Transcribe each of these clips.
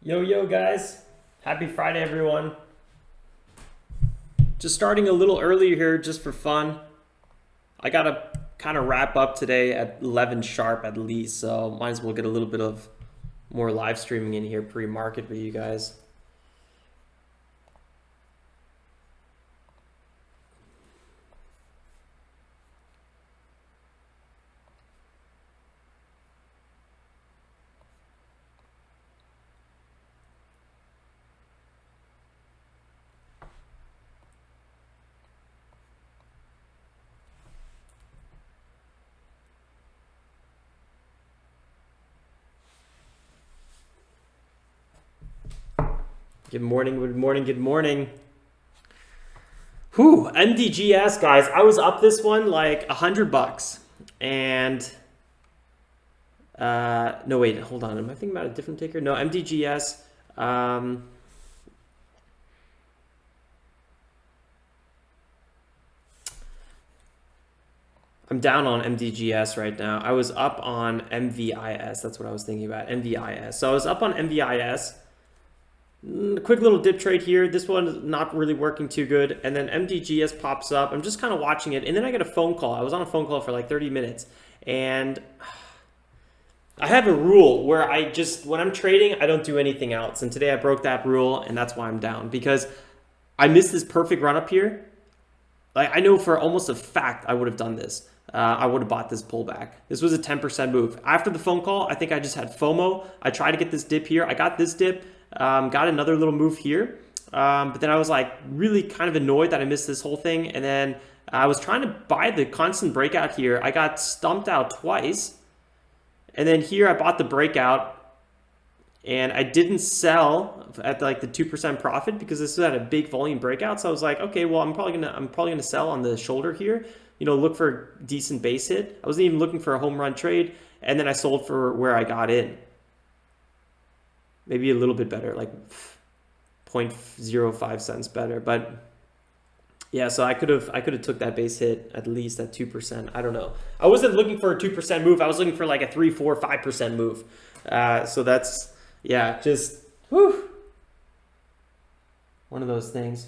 Yo guys, happy Friday everyone. Just starting a little earlier here just for fun. I gotta kind of wrap up today at 11 sharp at least, so might as well get a little bit of more live streaming in here pre-market with you guys. Good morning, good morning, good morning. Whew, MDGS guys, I was up this one like $100 and no wait, hold on, am I thinking about a different ticker? No, MDGS. I'm down on MDGS right now. I was up on MVIS, that's what I was thinking about, MVIS. So I was up on MVIS. Quick little dip trade here. This one is not really working too good. And then MDGS pops up. I'm just kind of watching it. And then I get a phone call. I was on a phone call for like 30 minutes. And I have a rule where when I'm trading, I don't do anything else. And today I broke that rule, and that's why I'm down. Because I missed this perfect run up here. Like, I know for almost a fact I would have done this. I would have bought this pullback. This was a 10% move. After the phone call, I think I just had FOMO. I tried to get this dip here. I got this dip. Got another little move here, but then I was like really kind of annoyed that I missed this whole thing, and then I was trying to buy the constant breakout here. I got stumped out twice, and then here I bought the breakout, and I didn't sell at like the 2% profit because this had a big volume breakout. So I was like, okay, well I'm probably gonna sell on the shoulder here. You know, look for a decent base hit. I wasn't even looking for a home run trade, and then I sold for where I got in. Maybe a little bit better, like 0.05 cents better. But yeah, so I could have took that base hit at least at 2%. I don't know. I wasn't looking for a 2% move. I was looking for like a 3, 4, 5% move. So that's, yeah, just whew, one of those things.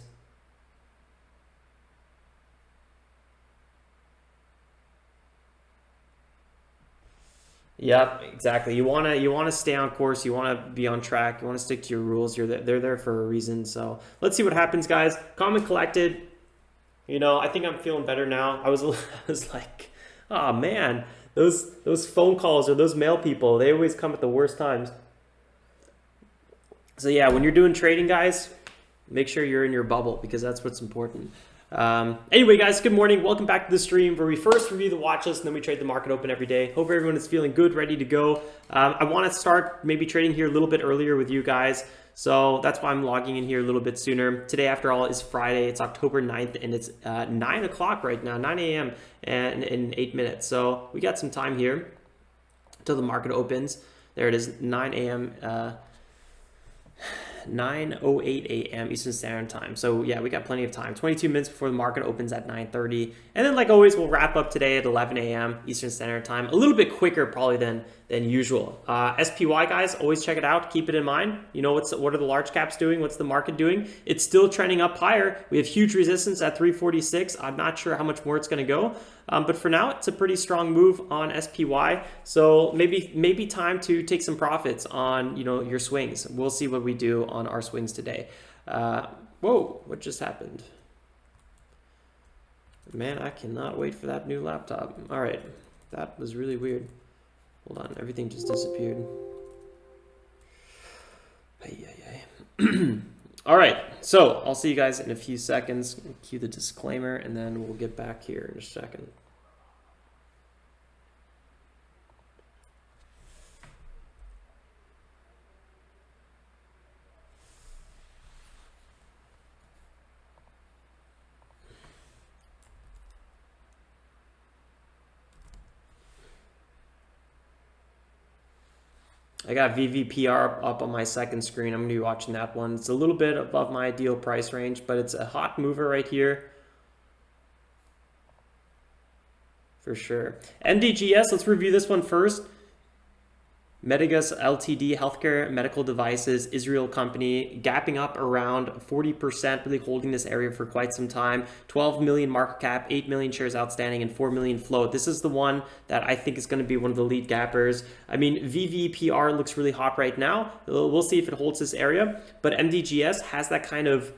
Yep, exactly. You wanna stay on course. You wanna be on track. You wanna stick to your rules. They're there for a reason. So let's see what happens, guys. Calm and collected. You know, I think I'm feeling better now. I was like, oh man, those phone calls or those mail people, they always come at the worst times. So yeah, when you're doing trading, guys, make sure you're in your bubble because that's what's important. Anyway, guys, good morning. Welcome back to the stream where we first review the watch list and then we trade the market open every day. Hope everyone is feeling good, ready to go. I want to start maybe trading here a little bit earlier with you guys. So that's why I'm logging in here a little bit sooner. Today, after all, is Friday. It's October 9th and it's 9 o'clock right now, 9 a.m. and in 8 minutes. So we got some time here until the market opens. There it is, 9 a.m. 9:08 a.m. Eastern Standard Time. So yeah, we got plenty of time. 22 minutes before the market opens at 9:30. And then like always, we'll wrap up today at 11 a.m. Eastern Standard Time. A little bit quicker probably than usual. SPY guys, always check it out. Keep it in mind. You know, what are the large caps doing? What's the market doing? It's still trending up higher. We have huge resistance at 346. I'm not sure how much more it's going to go. But for now, it's a pretty strong move on SPY. So maybe time to take some profits on, you know, your swings. We'll see what we do on our swings today. Whoa, what just happened? Man, I cannot wait for that new laptop. All right, that was really weird. Hold on, everything just disappeared. All right, so I'll see you guys in a few seconds. Cue the disclaimer, and then we'll get back here in a second. I got VVPR up on my second screen. I'm going to be watching that one. It's a little bit above my ideal price range, but it's a hot mover right here. For sure. MDGS, let's review this one first. Medigus Ltd, healthcare medical devices, Israel company, gapping up around 40%, really holding this area for quite some time. 12 million market cap, 8 million shares outstanding, and 4 million float. This is the one that I think is going to be one of the lead gappers. I mean, VVPR looks really hot right now. We'll see if it holds this area, but MDGS has that kind of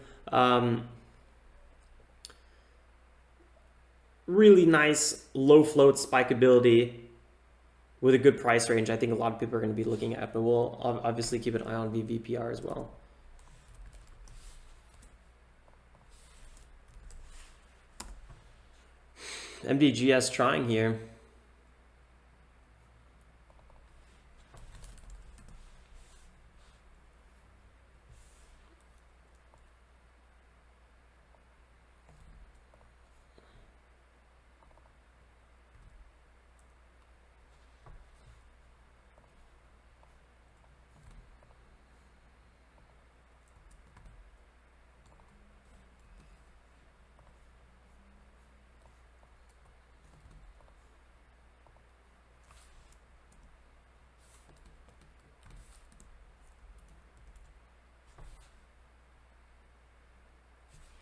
really nice low float spikeability with a good price range. I think a lot of people are going to be looking at, but we'll obviously keep an eye on VVPR as well. MDGS trying here.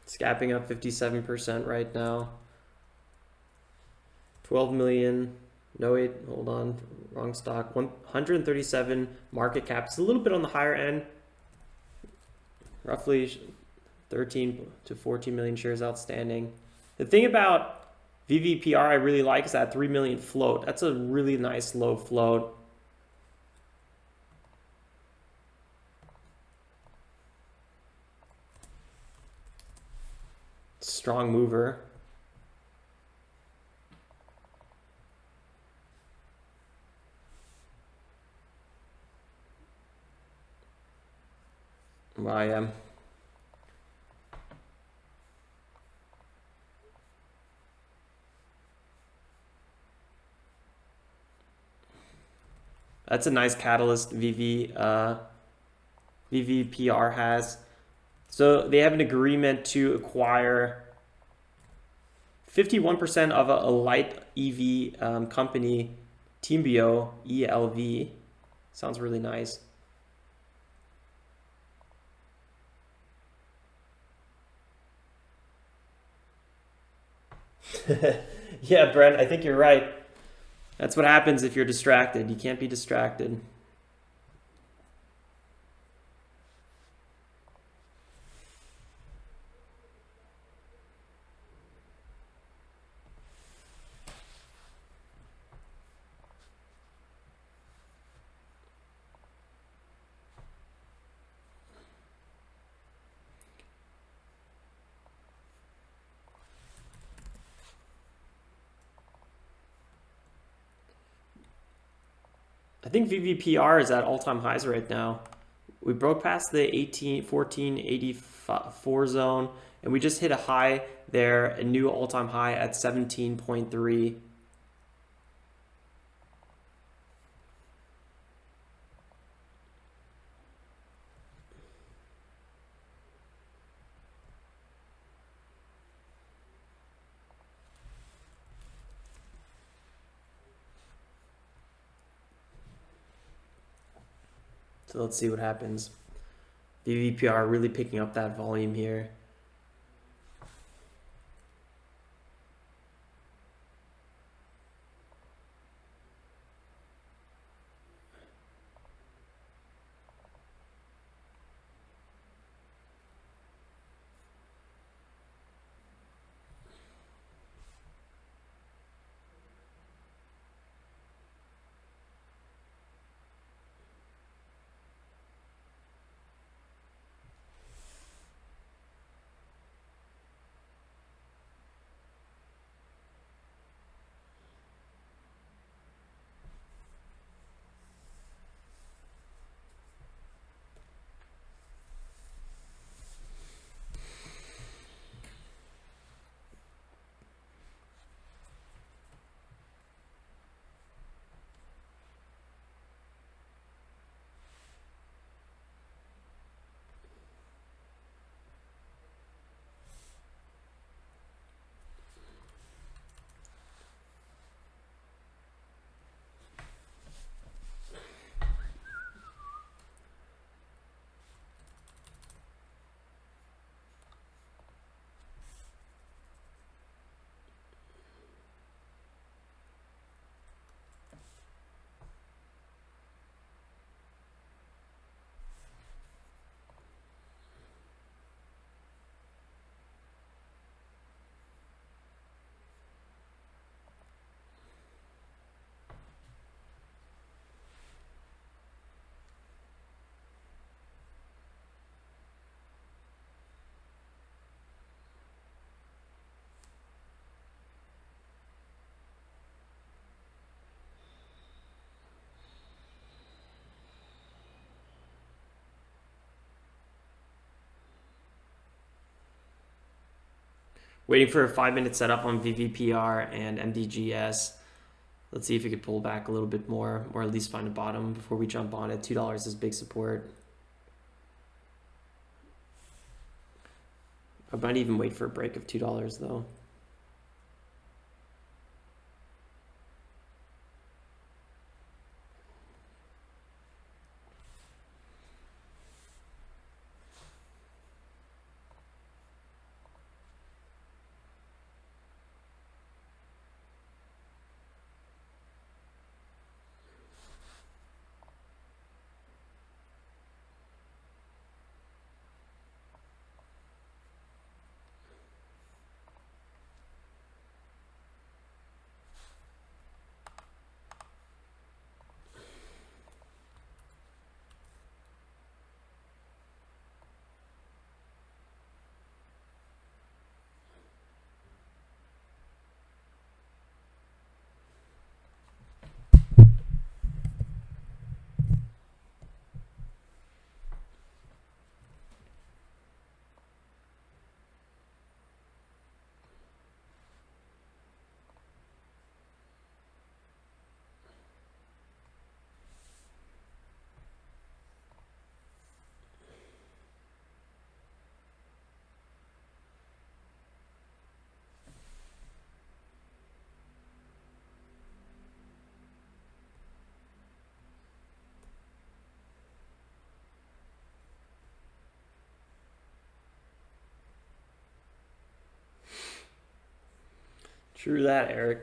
It's gapping up 57% right now. 12 million. No, wait, hold on. Wrong stock. 137 market cap. It's a little bit on the higher end. Roughly 13 to 14 million shares outstanding. The thing about VVPR I really like is that 3 million float. That's a really nice low float. Strong mover. YM. That's a nice catalyst VVPR has. So they have an agreement to acquire 51% of a light EV company, Teambio ELV. Sounds really nice. Yeah, Brent, I think you're right. That's what happens if you're distracted. You can't be distracted. I think VVPR is at all-time highs right now. We broke past the 1484 zone, and we just hit a high there, a new all-time high at 17.3. So let's see what happens. VVPR really picking up that volume here. Waiting for a 5-minute setup on VVPR and MDGS. Let's see if it could pull back a little bit more, or at least find a bottom before we jump on it. $2 is big support. I might even wait for a break of $2 though. True that, Eric.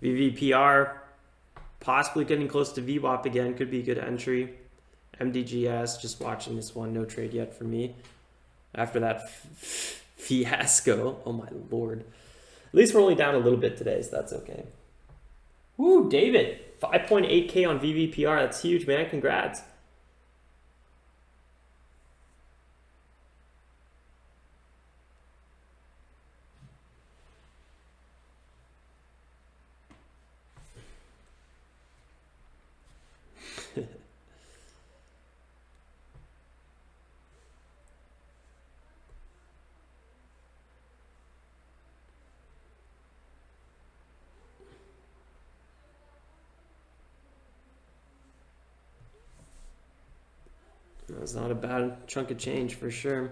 VVPR possibly getting close to VWAP again, could be a good entry. MDGS, just watching this one, no trade yet for me. After that fiasco, oh my lord. At least we're only down a little bit today, so that's okay. Woo, David, 5.8K on VVPR, that's huge, man, congrats. That's not a bad chunk of change for sure.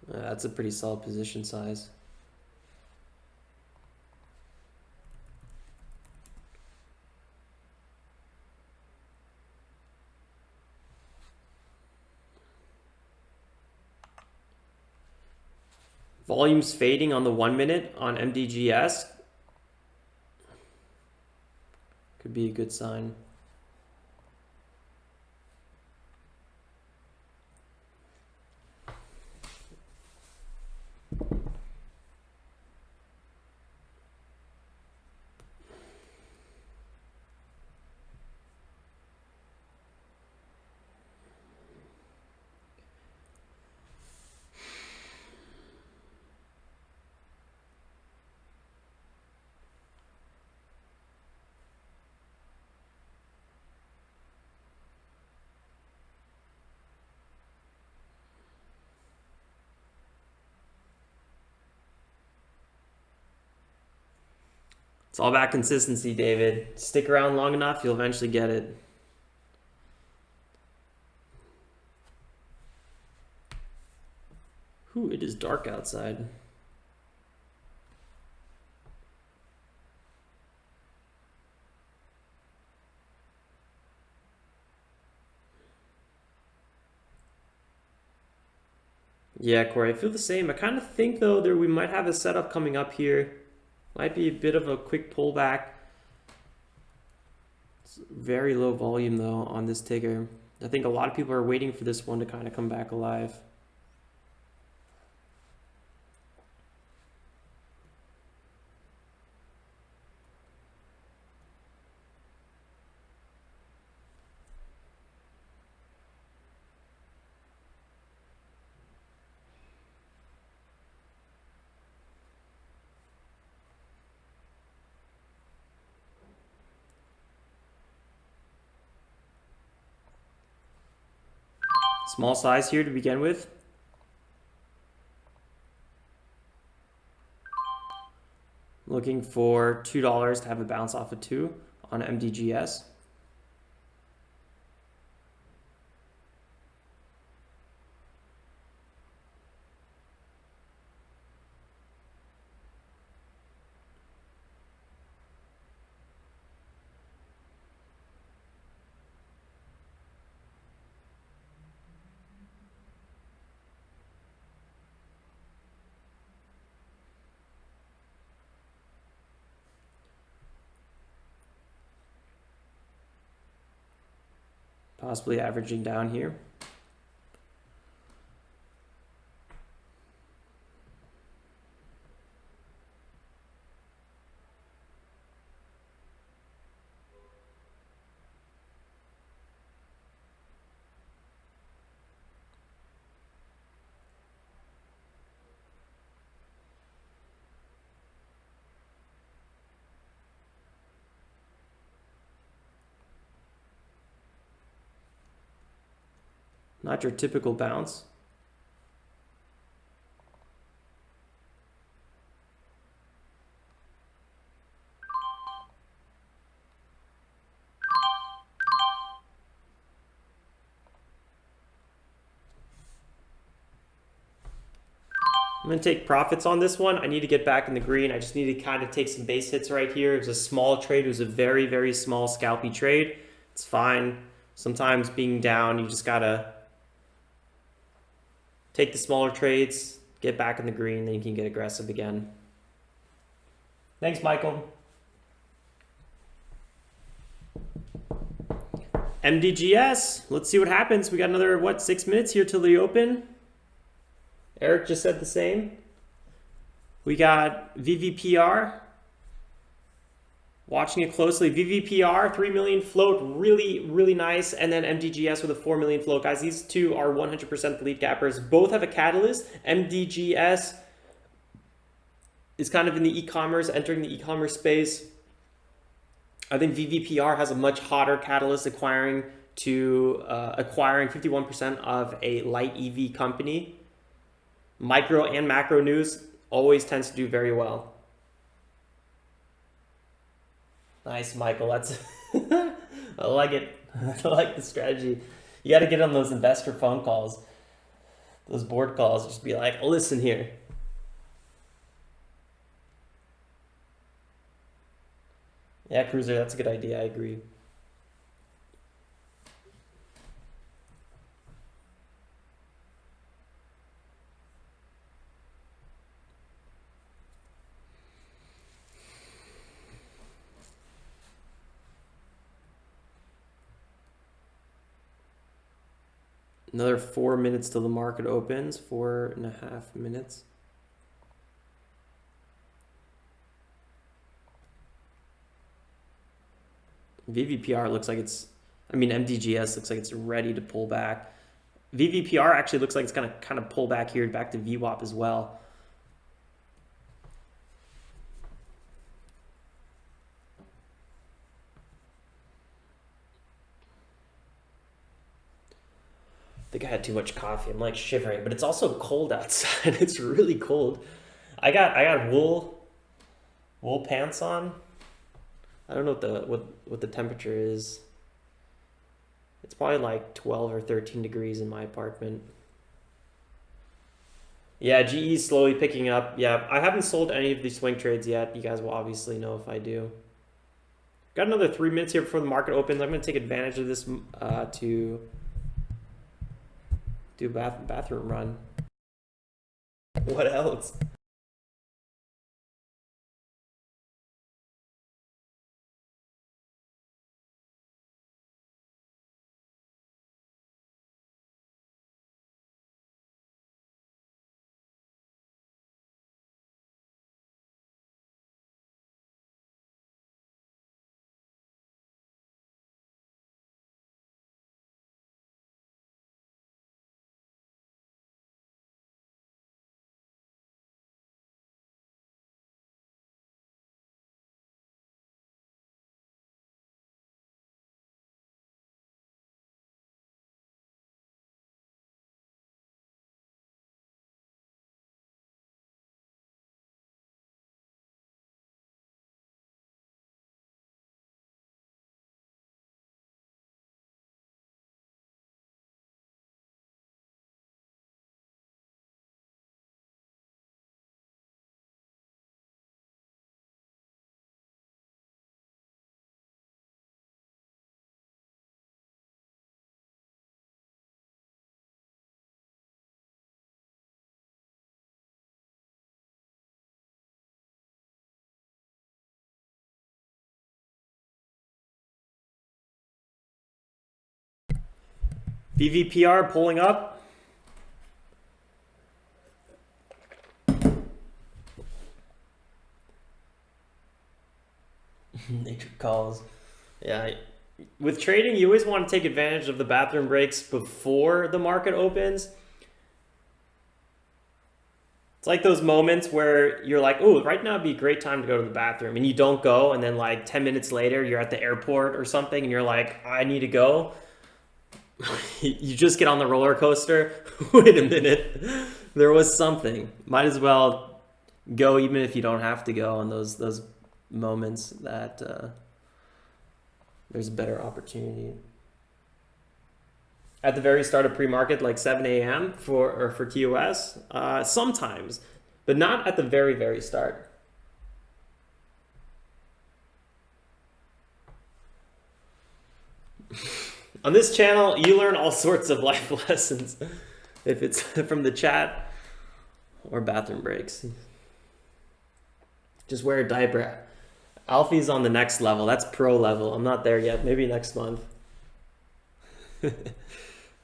That's a pretty solid position size. Volumes fading on the 1 minute on MDGS. Could be a good sign. It's all about consistency, David. Stick around long enough, you'll eventually get it. Ooh, it is dark outside. Yeah, Corey, I feel the same. I kind of think though that we might have a setup coming up here. Might be a bit of a quick pullback. It's very low volume though on this ticker. I think a lot of people are waiting for this one to kind of come back alive. Small size here to begin with. Looking for $2 to have a bounce off of 2 on MDGS. Possibly averaging down here. Not your typical bounce. I'm going to take profits on this one. I need to get back in the green. I just need to kind of take some base hits right here. It was a small trade. It was a very, very small scalpy trade. It's fine. Sometimes being down, you just got to take the smaller trades, get back in the green, then you can get aggressive again. Thanks, Michael. MDGS, let's see what happens. We got another, what, 6 minutes here till the open. Eric just said the same. We got VVPR. Watching it closely. VVPR, 3 million float, really, really nice. And then MDGS with a 4 million float. Guys, these two are 100% the lead gappers. Both have a catalyst. MDGS is kind of in the e-commerce, entering the e-commerce space. I think VVPR has a much hotter catalyst, acquiring 51% of a light EV company. Micro and macro news always tends to do very well. Nice, Michael. That's I like it. I like the strategy. You got to get on those investor phone calls, those board calls. Just be like, listen here. Yeah, Cruiser, that's a good idea. I agree. Another 4 minutes till the market opens, 4.5 minutes. VVPR looks like it's, MDGS looks like it's ready to pull back. VVPR actually looks like it's gonna kind of pull back here, back to VWAP as well. I think I had too much coffee. I'm like shivering, but it's also cold outside. It's really cold. I got wool pants on. I don't know what the temperature is. It's probably like 12 or 13 degrees in my apartment. Yeah, GE is slowly picking up. Yeah, I haven't sold any of these swing trades yet. You guys will obviously know if I do. Got another 3 minutes here before the market opens. I'm going to take advantage of this to do a bathroom run. What else? BVPR pulling up. Nature calls. Yeah. With trading, you always want to take advantage of the bathroom breaks before the market opens. It's like those moments where you're like, oh, right now would be a great time to go to the bathroom. And you don't go. And then like 10 minutes later, you're at the airport or something. And you're like, I need to go. You just get on the roller coaster. Wait a minute. There was something. Might as well go even if you don't have to go on those moments that there's a better opportunity. At the very start of pre-market, like 7 a.m. for TOS, sometimes, but not at the very, very start. On this channel, you learn all sorts of life lessons, if it's from the chat or bathroom breaks. Just wear a diaper. Alfie's on the next level. That's pro level. I'm not there yet. Maybe next month.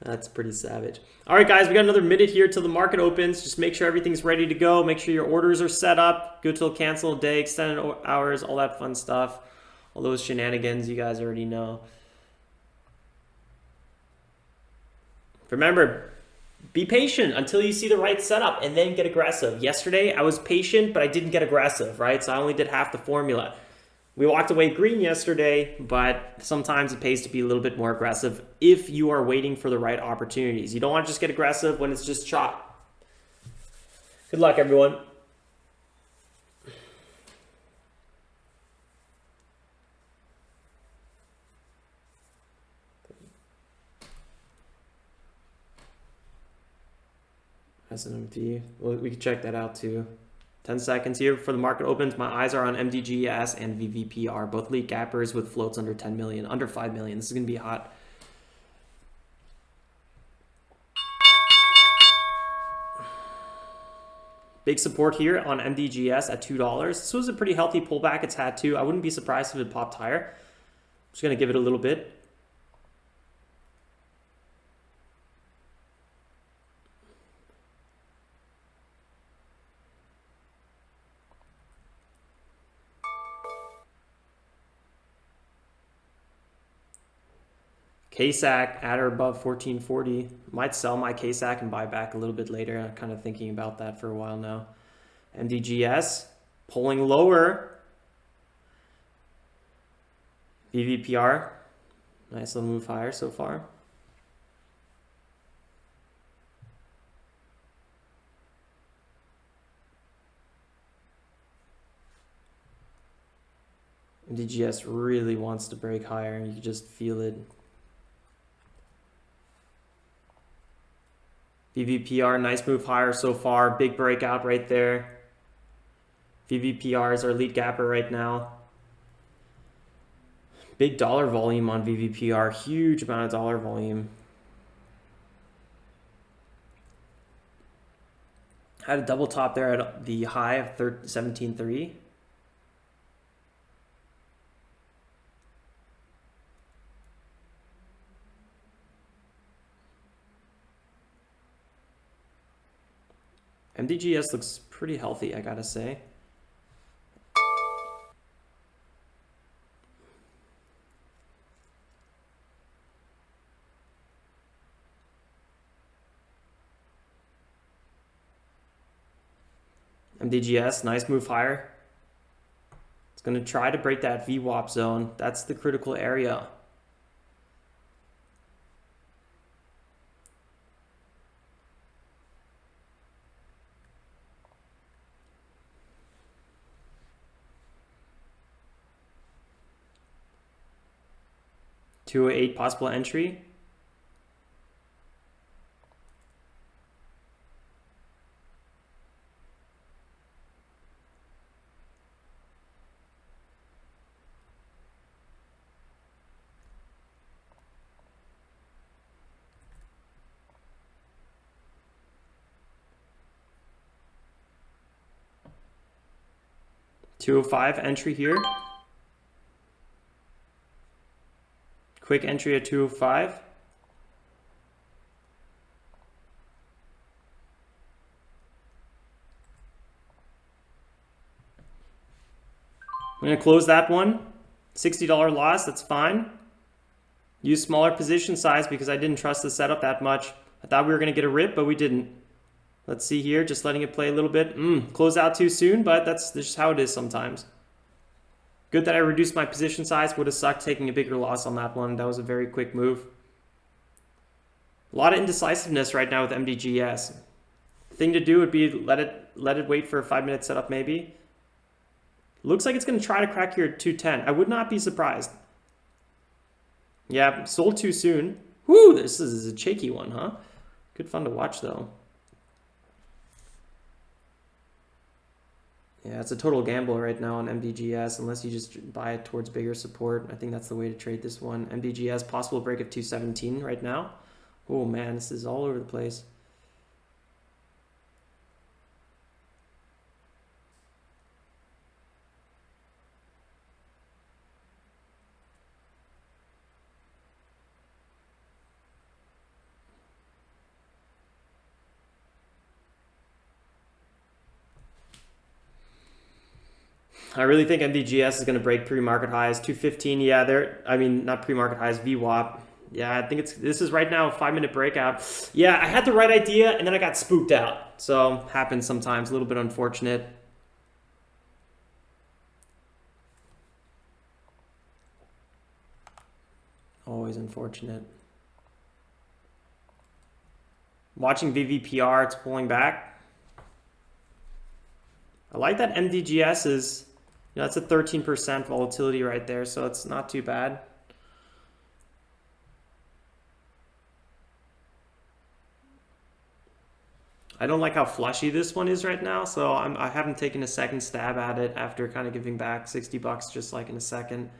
That's pretty savage. All right, guys, we got another minute here till the market opens. Just make sure everything's ready to go. Make sure your orders are set up. Good till cancel day, extended hours, all that fun stuff. All those shenanigans you guys already know. Remember, be patient until you see the right setup and then get aggressive. Yesterday, I was patient, but I didn't get aggressive, right? So I only did half the formula. We walked away green yesterday, but sometimes it pays to be a little bit more aggressive if you are waiting for the right opportunities. You don't want to just get aggressive when it's just chop. Good luck, everyone. S&P, well, we can check that out too. 10 seconds here before the market opens. My eyes are on MDGS and VVPR, both lead gappers with floats under 10 million, under 5 million. This is going to be hot. Big support here on MDGS at $2. This was a pretty healthy pullback it's had too. I wouldn't be surprised if it popped higher. I'm just going to give it a little bit. KSAC at or above 1440. Might sell my KSAC and buy back a little bit later. I'm kind of thinking about that for a while now. MDGS pulling lower. VVPR, nice little move higher so far. MDGS really wants to break higher. You can just feel it. VVPR, nice move higher so far. Big breakout right there. VVPR is our lead gapper right now. Big dollar volume on VVPR, huge amount of dollar volume. Had a double top there at the high of 17.3. MDGS looks pretty healthy, I gotta say. MDGS, nice move higher. It's going to try to break that VWAP zone. That's the critical area. $208 possible entry. $205 entry here. Quick entry at 205. I'm going to close that one. $60 loss, that's fine. Use smaller position size because I didn't trust the setup that much. I thought we were going to get a rip, but we didn't. Let's see here, just letting it play a little bit. Close out too soon, but that's just how it is sometimes. Good that I reduced my position size. Would have sucked taking a bigger loss on that one. That was a very quick move. A lot of indecisiveness right now with MDGS. Thing to do would be let it wait for a 5-minute setup maybe. Looks like it's going to try to crack here at 210. I would not be surprised. Yeah, sold too soon. Whoo, this is a shaky one, huh? Good fun to watch though. Yeah, it's a total gamble right now on MDGS unless you just buy it towards bigger support. I think that's the way to trade this one. MDGS, possible break of 217 right now. Oh man, this is all over the place. I really think MDGS is going to break pre-market highs. 215, yeah, I mean, not pre-market highs, VWAP. Yeah, I think this is right now a 5-minute breakout. Yeah, I had the right idea and then I got spooked out. So happens sometimes, a little bit unfortunate. Always unfortunate. Watching VVPR, it's pulling back. I like that MDGS is, you know, that's a 13% volatility right there, so it's not too bad. I don't like how flushy this one is right now, so I haven't taken a second stab at it after kind of giving back 60 bucks just like in a second.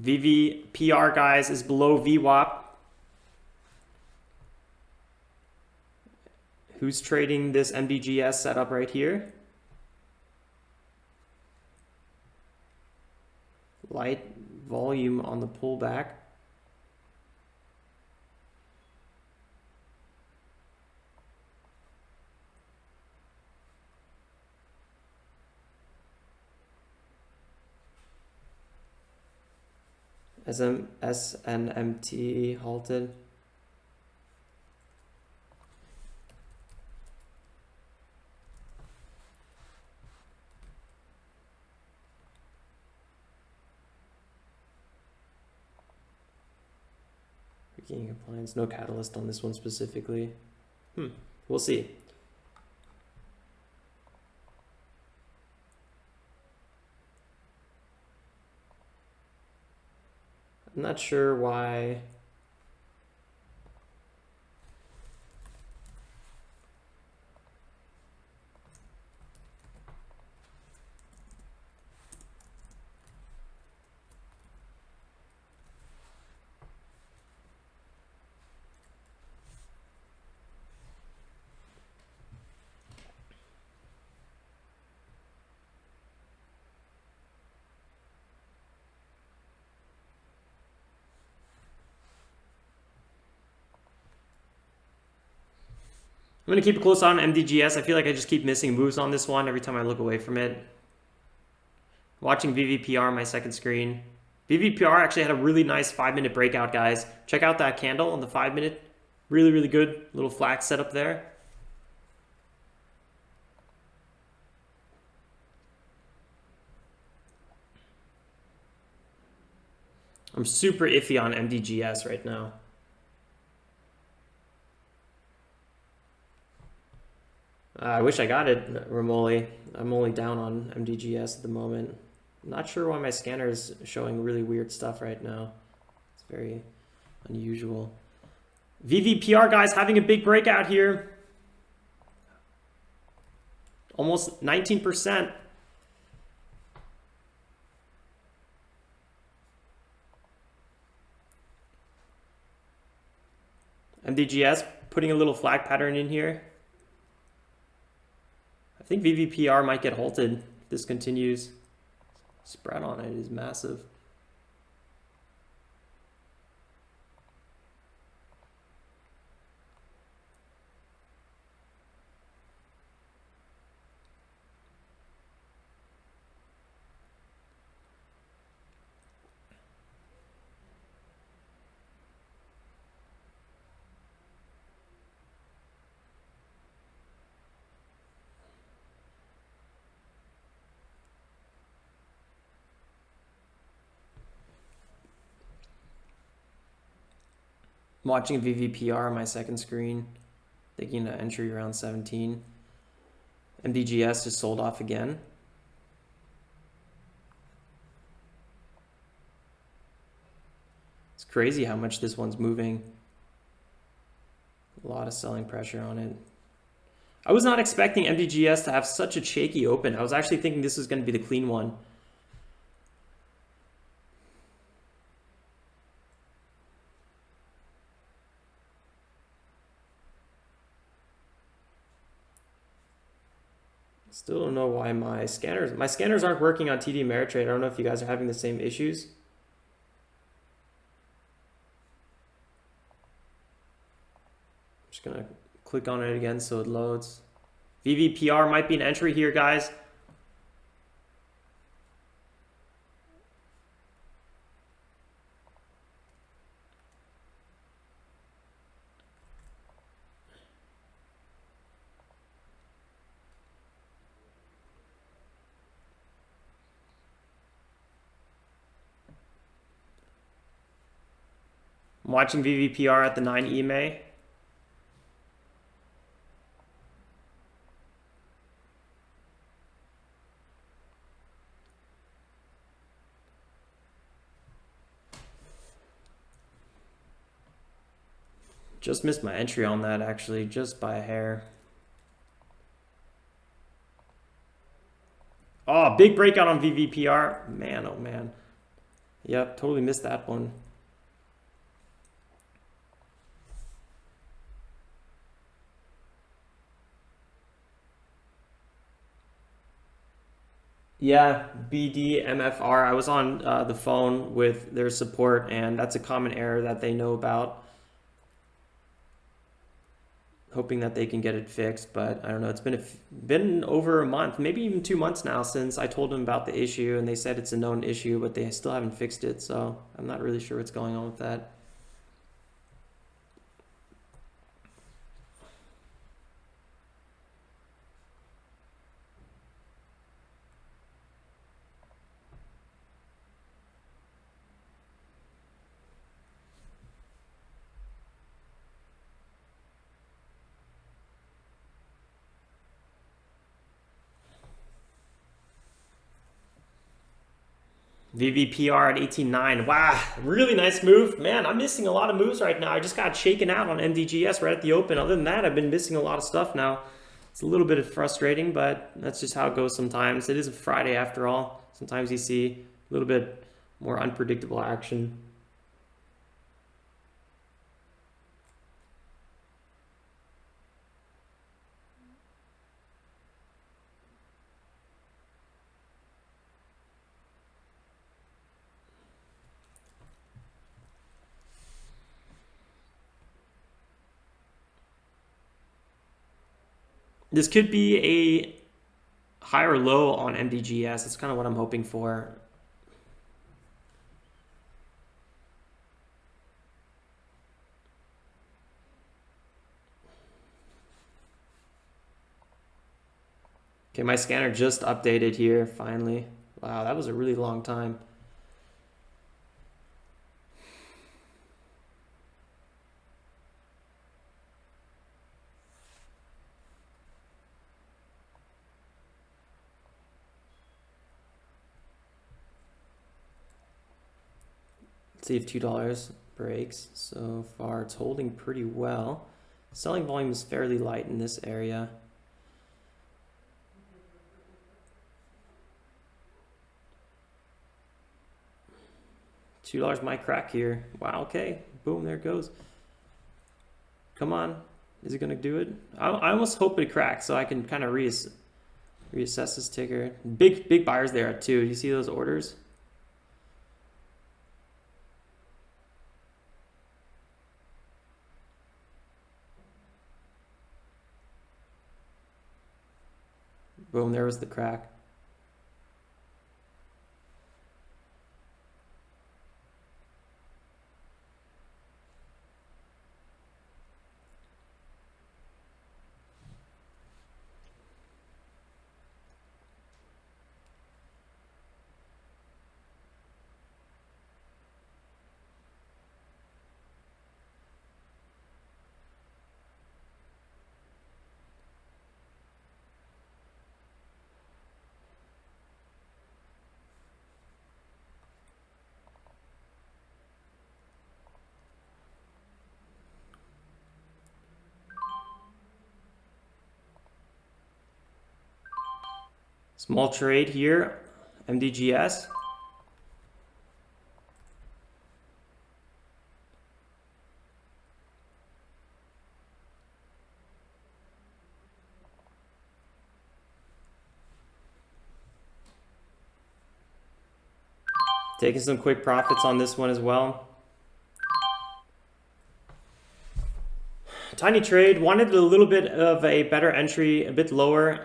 VVPR, guys, is below VWAP. Who's trading this MDGS setup right here? Light volume on the pullback. SNMT halted. Regaining compliance, no catalyst on this one specifically. We'll see. not sure why. I'm going to keep a close eye on MDGS. I feel like I just keep missing moves on this one every time I look away from it. Watching VVPR on my second screen. VVPR actually had a really nice 5-minute breakout, guys. Check out that candle on the 5-minute. Really, really good little flag setup there. I'm super iffy on MDGS right now. I wish I got it, Ramoli. I'm only down on MDGS at the moment. I'm not sure why my scanner is showing really weird stuff right now. It's very unusual. VVPR, guys, having a big breakout here. Almost 19%. MDGS putting a little flag pattern in here. I think VVPR might get halted if this continues. Spread on it is massive. I'm watching VVPR on my second screen, thinking an entry around 17. MDGS just sold off again. It's crazy how much this one's moving. A lot of selling pressure on it. I was not expecting MDGS to have such a shaky open. I was actually thinking this was going to be the clean one. Still don't know why my scanners aren't working on TD Ameritrade. I don't know if you guys are having the same issues. I'm just gonna click on it again so it loads. VVPR might be an entry here, guys. I'm watching VVPR at the 9 EMA. Just missed my entry on that, actually, just by a hair. Oh, big breakout on VVPR. Man, oh man. Yep, totally missed that one. Yeah, BDMFR. I was on the phone with their support, and that's a common error that they know about. Hoping that they can get it fixed, but I don't know. It's been over a month, maybe even 2 months now since I told them about the issue, and they said it's a known issue, but they still haven't fixed it. So I'm not really sure what's going on with that. VVPR at 18.9. Wow, really nice move. Man, I'm missing a lot of moves right now. I just got shaken out on MDGS right at the open. Other than that, I've been missing a lot of stuff now. It's a little bit frustrating, but that's just how it goes sometimes. It is a Friday after all. Sometimes you see a little bit more unpredictable action. This could be a higher low on MDGS. That's kind of what I'm hoping for. Okay, my scanner just updated here, finally. Wow, that was a really long time. Let's see if $2 breaks. So far, it's holding pretty well. Selling volume is fairly light in this area. $2 might crack here. Wow, okay. Boom, there it goes. Come on. Is it going to do it? I almost hope it cracks so I can kind of reassess this ticker. Big buyers there too. Do you see those orders? Boom, there was the crack. Small trade here, MDGS. Taking some quick profits on this one as well. Tiny trade, wanted a little bit of a better entry, a bit lower,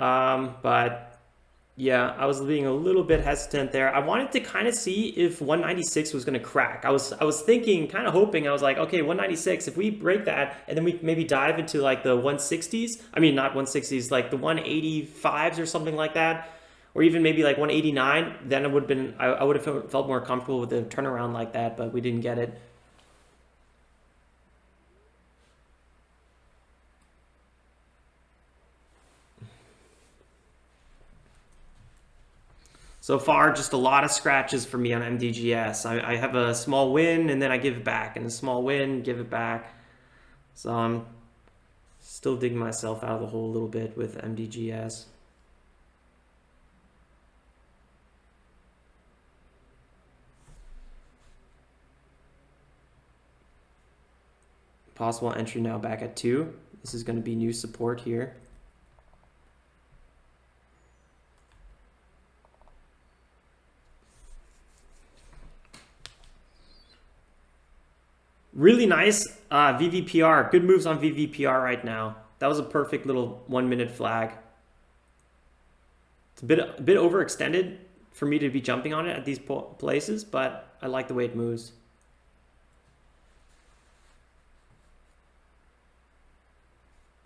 but yeah, I was being a little bit hesitant there. I wanted to kind of see if 196 was going to crack. I was thinking, kind of hoping, I was like, okay, 196, if we break that and then we maybe dive into like the 160s, I mean, not 160s, like the 185s or something like that, or even maybe like 189, then it would have been, I would have felt more comfortable with a turnaround like that, but we didn't get it. So far, just a lot of scratches for me on MDGS. I have a small win, and then I give it back, and a small win, give it back. So I'm still digging myself out of the hole a little bit with MDGS. Possible entry now back at 2. This is going to be new support here. Really nice VVPR. Good moves on VVPR right now. That was a perfect little 1 minute flag. It's a bit overextended for me to be jumping on it at these places, but I like the way it moves.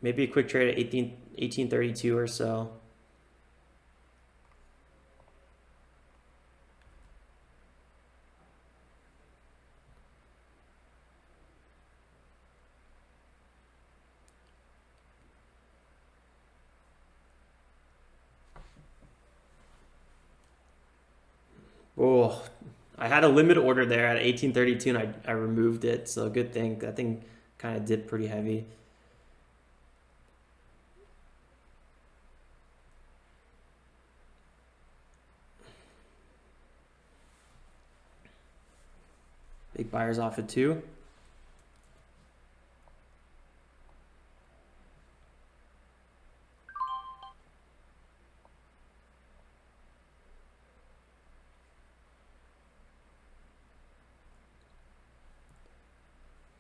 Maybe a quick trade at 1832 or so. Oh, I had a limit order there at 1832 and I removed it. So good thing. That thing kind of dipped pretty heavy. Big buyers off at 2.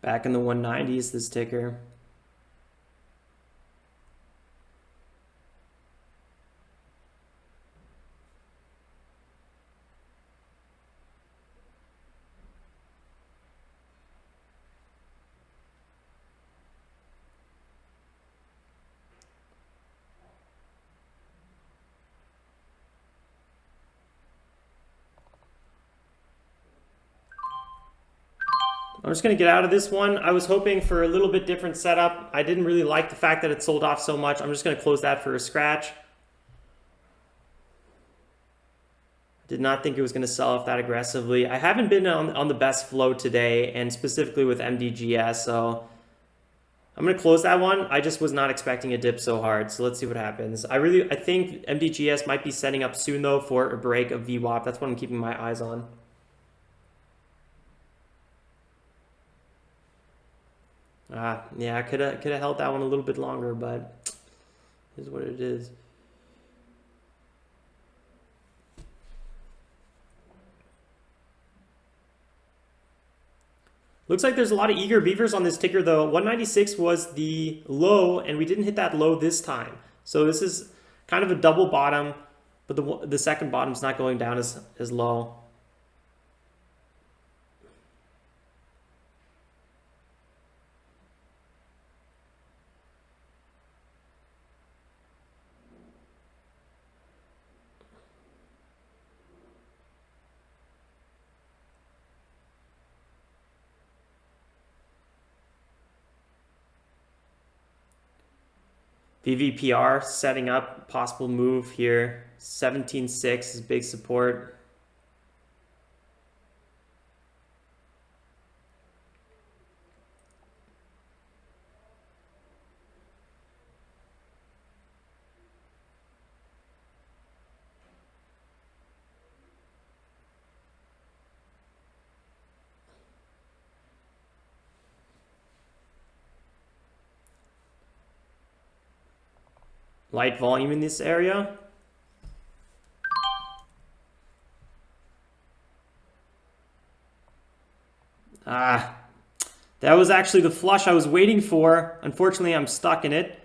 Back in the 190s, this ticker. I'm just going to get out of this one. I was hoping for a little bit different setup. I didn't really like the fact that it sold off so much. I'm just going to close that for a scratch. Did not think it was going to sell off that aggressively. I haven't been on the best flow today, and specifically with MDGS, so I'm going to close that one. I just was not expecting a dip so hard, so let's see what happens. I think MDGS might be setting up soon, though, for a break of VWAP. That's what I'm keeping my eyes on. Yeah, I could have held that one a little bit longer, but it is what it is. Looks like there's a lot of eager beavers on this ticker, though. 196 was the low, and we didn't hit that low this time. So this is kind of a double bottom, but the second bottom's not going down as low. VVPR setting up possible move here. 17.6 is big support. Light volume in this area. That was actually the flush I was waiting for. Unfortunately, I'm stuck in it.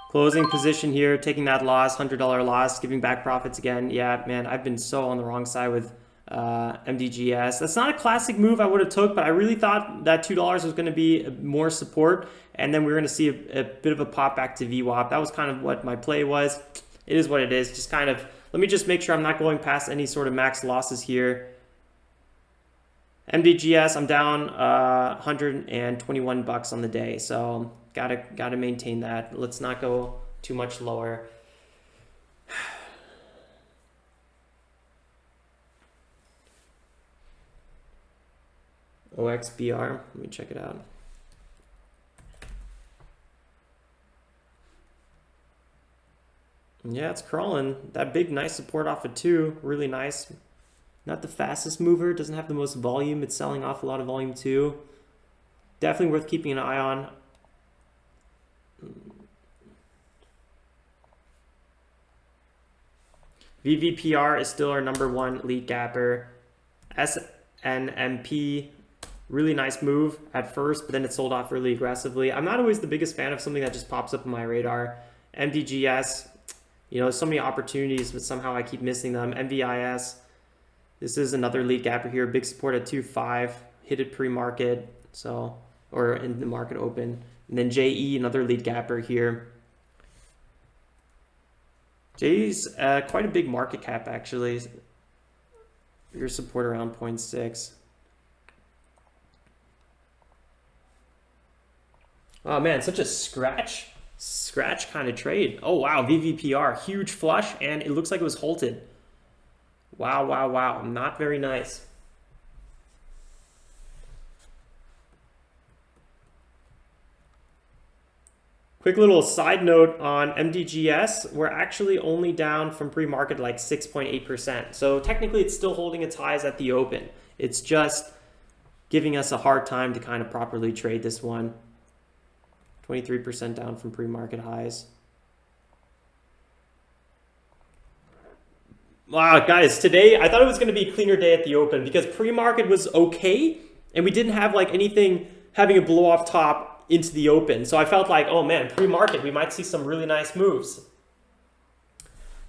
Closing position here, taking that loss, $100 loss, giving back profits again. Yeah, man, I've been so on the wrong side with MDGS. That's not a classic move I would have took, but I really thought that $2 was going to be more support, and then we were going to see a bit of a pop back to VWAP. That was kind of what my play was. It is what it is. Just kind of, let me just make sure I'm not going past any sort of max losses here. MDGS, I'm down 121 bucks on the day, so gotta maintain that. Let's not go too much lower. OXBR, let me check it out. Yeah, it's crawling. That big nice support off of 2, really nice. Not the fastest mover, doesn't have the most volume. It's selling off a lot of volume too. Definitely worth keeping an eye on. VVPR is still our #1 lead gapper. SNMP, really nice move at first, but then it sold off really aggressively. I'm not always the biggest fan of something that just pops up on my radar. MDGS, you know, so many opportunities, but somehow I keep missing them. MVIS, this is another lead gapper here. Big support at 2.5, hit it pre-market, so, or in the market open. And then JE, another lead gapper here. JE's quite a big market cap, actually. Your support around 0.6. Oh man, such a scratch kind of trade. Oh wow, VVPR, huge flush, and it looks like it was halted. Wow, wow, wow, not very nice. Quick little side note on MDGS, we're actually only down from pre-market like 6.8%. So technically it's still holding its highs at the open. It's just giving us a hard time to kind of properly trade this one. 23% down from pre-market highs. Wow, guys, today I thought it was going to be a cleaner day at the open because pre-market was okay and we didn't have like anything having a blow off top into the open. So I felt like, oh man, pre-market, we might see some really nice moves.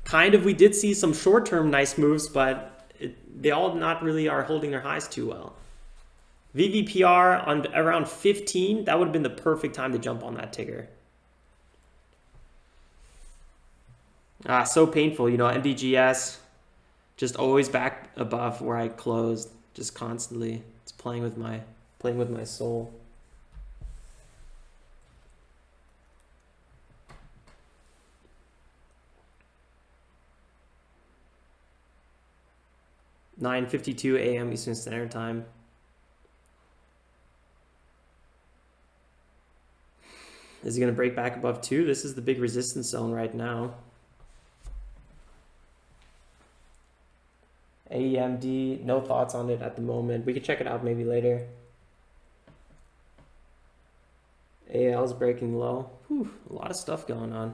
Kind of, we did see some short-term nice moves, but they all not really are holding their highs too well. VVPR on around 15, that would have been the perfect time to jump on that ticker. So painful, you know, MVGS, just always back above where I closed, just constantly. It's playing with my soul. (9:52 a.m. Eastern Standard Time). Is he going to break back above 2? This is the big resistance zone right now. AEMD, no thoughts on it at the moment. We could check it out maybe later. AL is breaking low. Whew, a lot of stuff going on.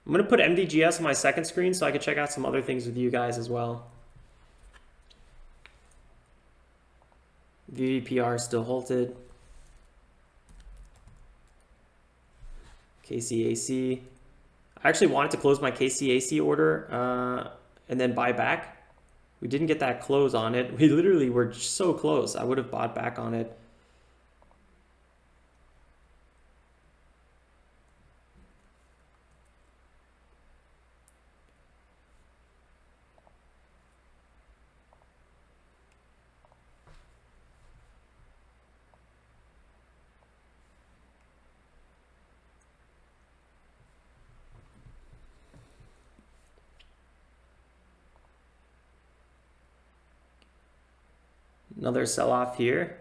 I'm going to put MDGS on my second screen so I can check out some other things with you guys as well. VVPR still halted. KCAC. I actually wanted to close my KCAC order and then buy back. We didn't get that close on it. We literally were so close. I would have bought back on it. Another sell-off here.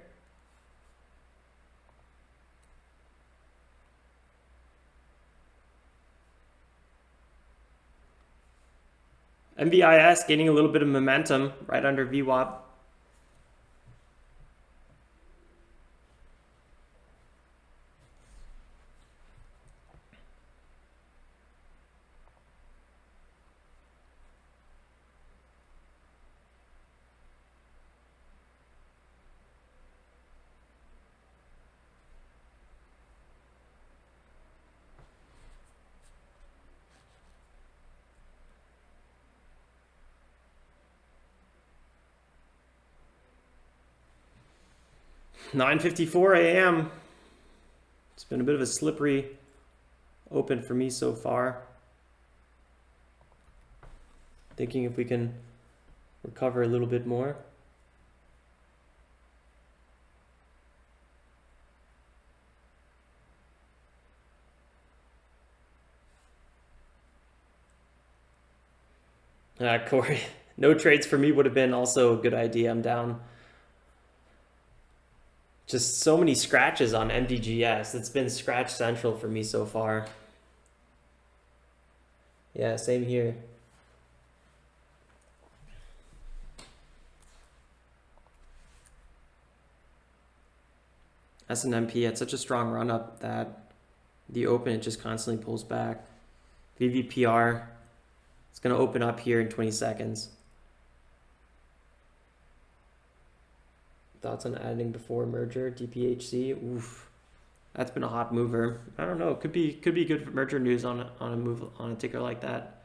MVIS gaining a little bit of momentum right under VWAP. (9:54 a.m. It's been a bit of a slippery open for me so far. Thinking if we can recover a little bit more. Corey, no trades for me would have been also a good idea. I'm down. Just so many scratches on MDGS. It's been scratch central for me so far. Yeah, same here. S&MP had such a strong run up that the open, it just constantly pulls back. VVPR, it's going to open up here in 20 seconds. Thoughts on adding before merger, DPHC? Oof, that's been a hot mover. I don't know. Could be good merger news on a move on a ticker like that.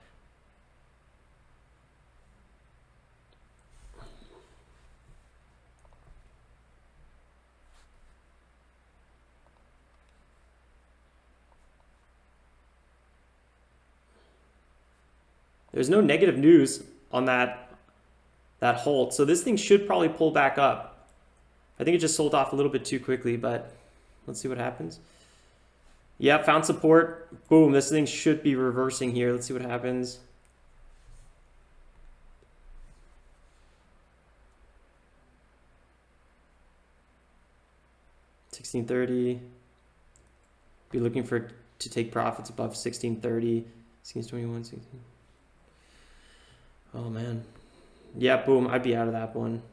There's no negative news on that that hold. So this thing should probably pull back up. I think it just sold off a little bit too quickly, but let's see what happens. Yeah, found support. Boom, this thing should be reversing here. Let's see what happens. $16.30. Be looking for to take profits above $16.30. 16.21, 16. Oh man. Yeah, boom. I'd be out of that one.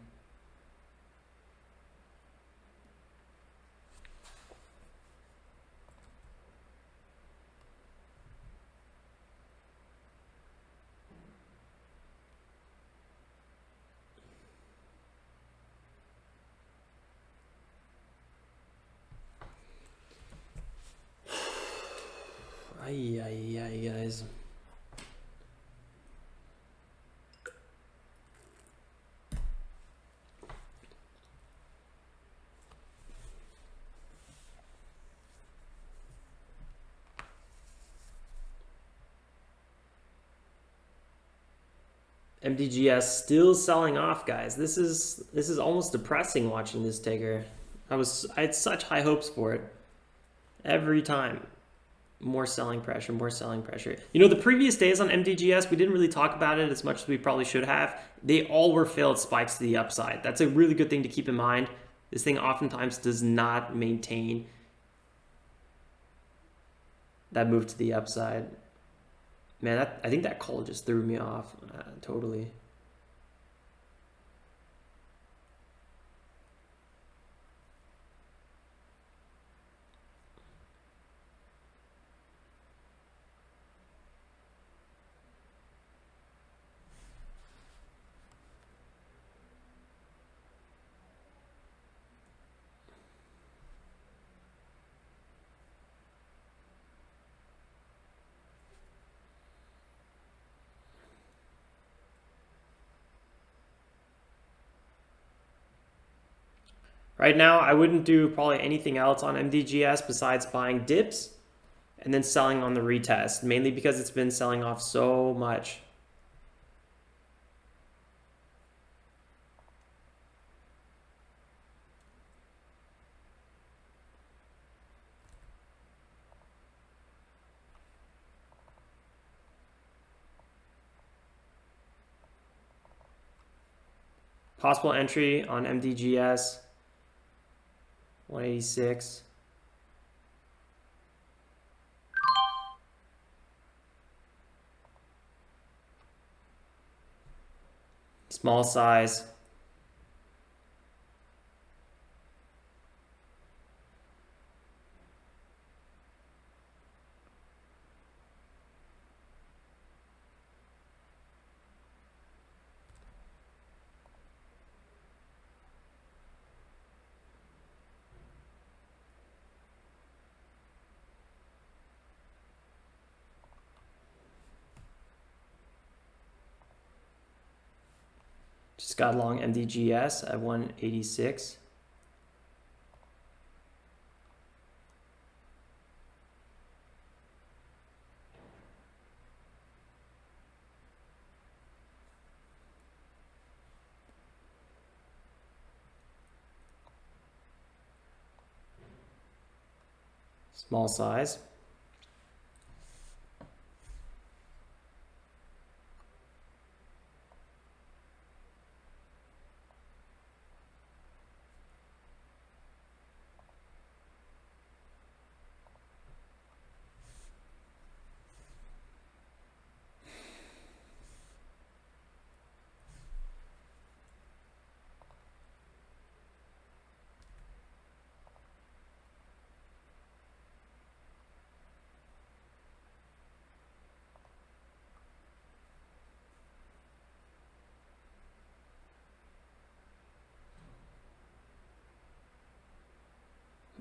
Ay, guys. MDGS still selling off, guys. This is almost depressing watching this ticker. I had such high hopes for it. Every time. More selling pressure, more selling pressure. You know, the previous days on MDGS, we didn't really talk about it as much as we probably should have. They all were failed spikes to the upside. That's a really good thing to keep in mind. This thing oftentimes does not maintain that move to the upside. Man, I think that call just threw me off totally. Right now, I wouldn't do probably anything else on MDGS besides buying dips and then selling on the retest, mainly because it's been selling off so much. Possible entry on MDGS. 186. Small size. Just got long MDGS at 186. Small size.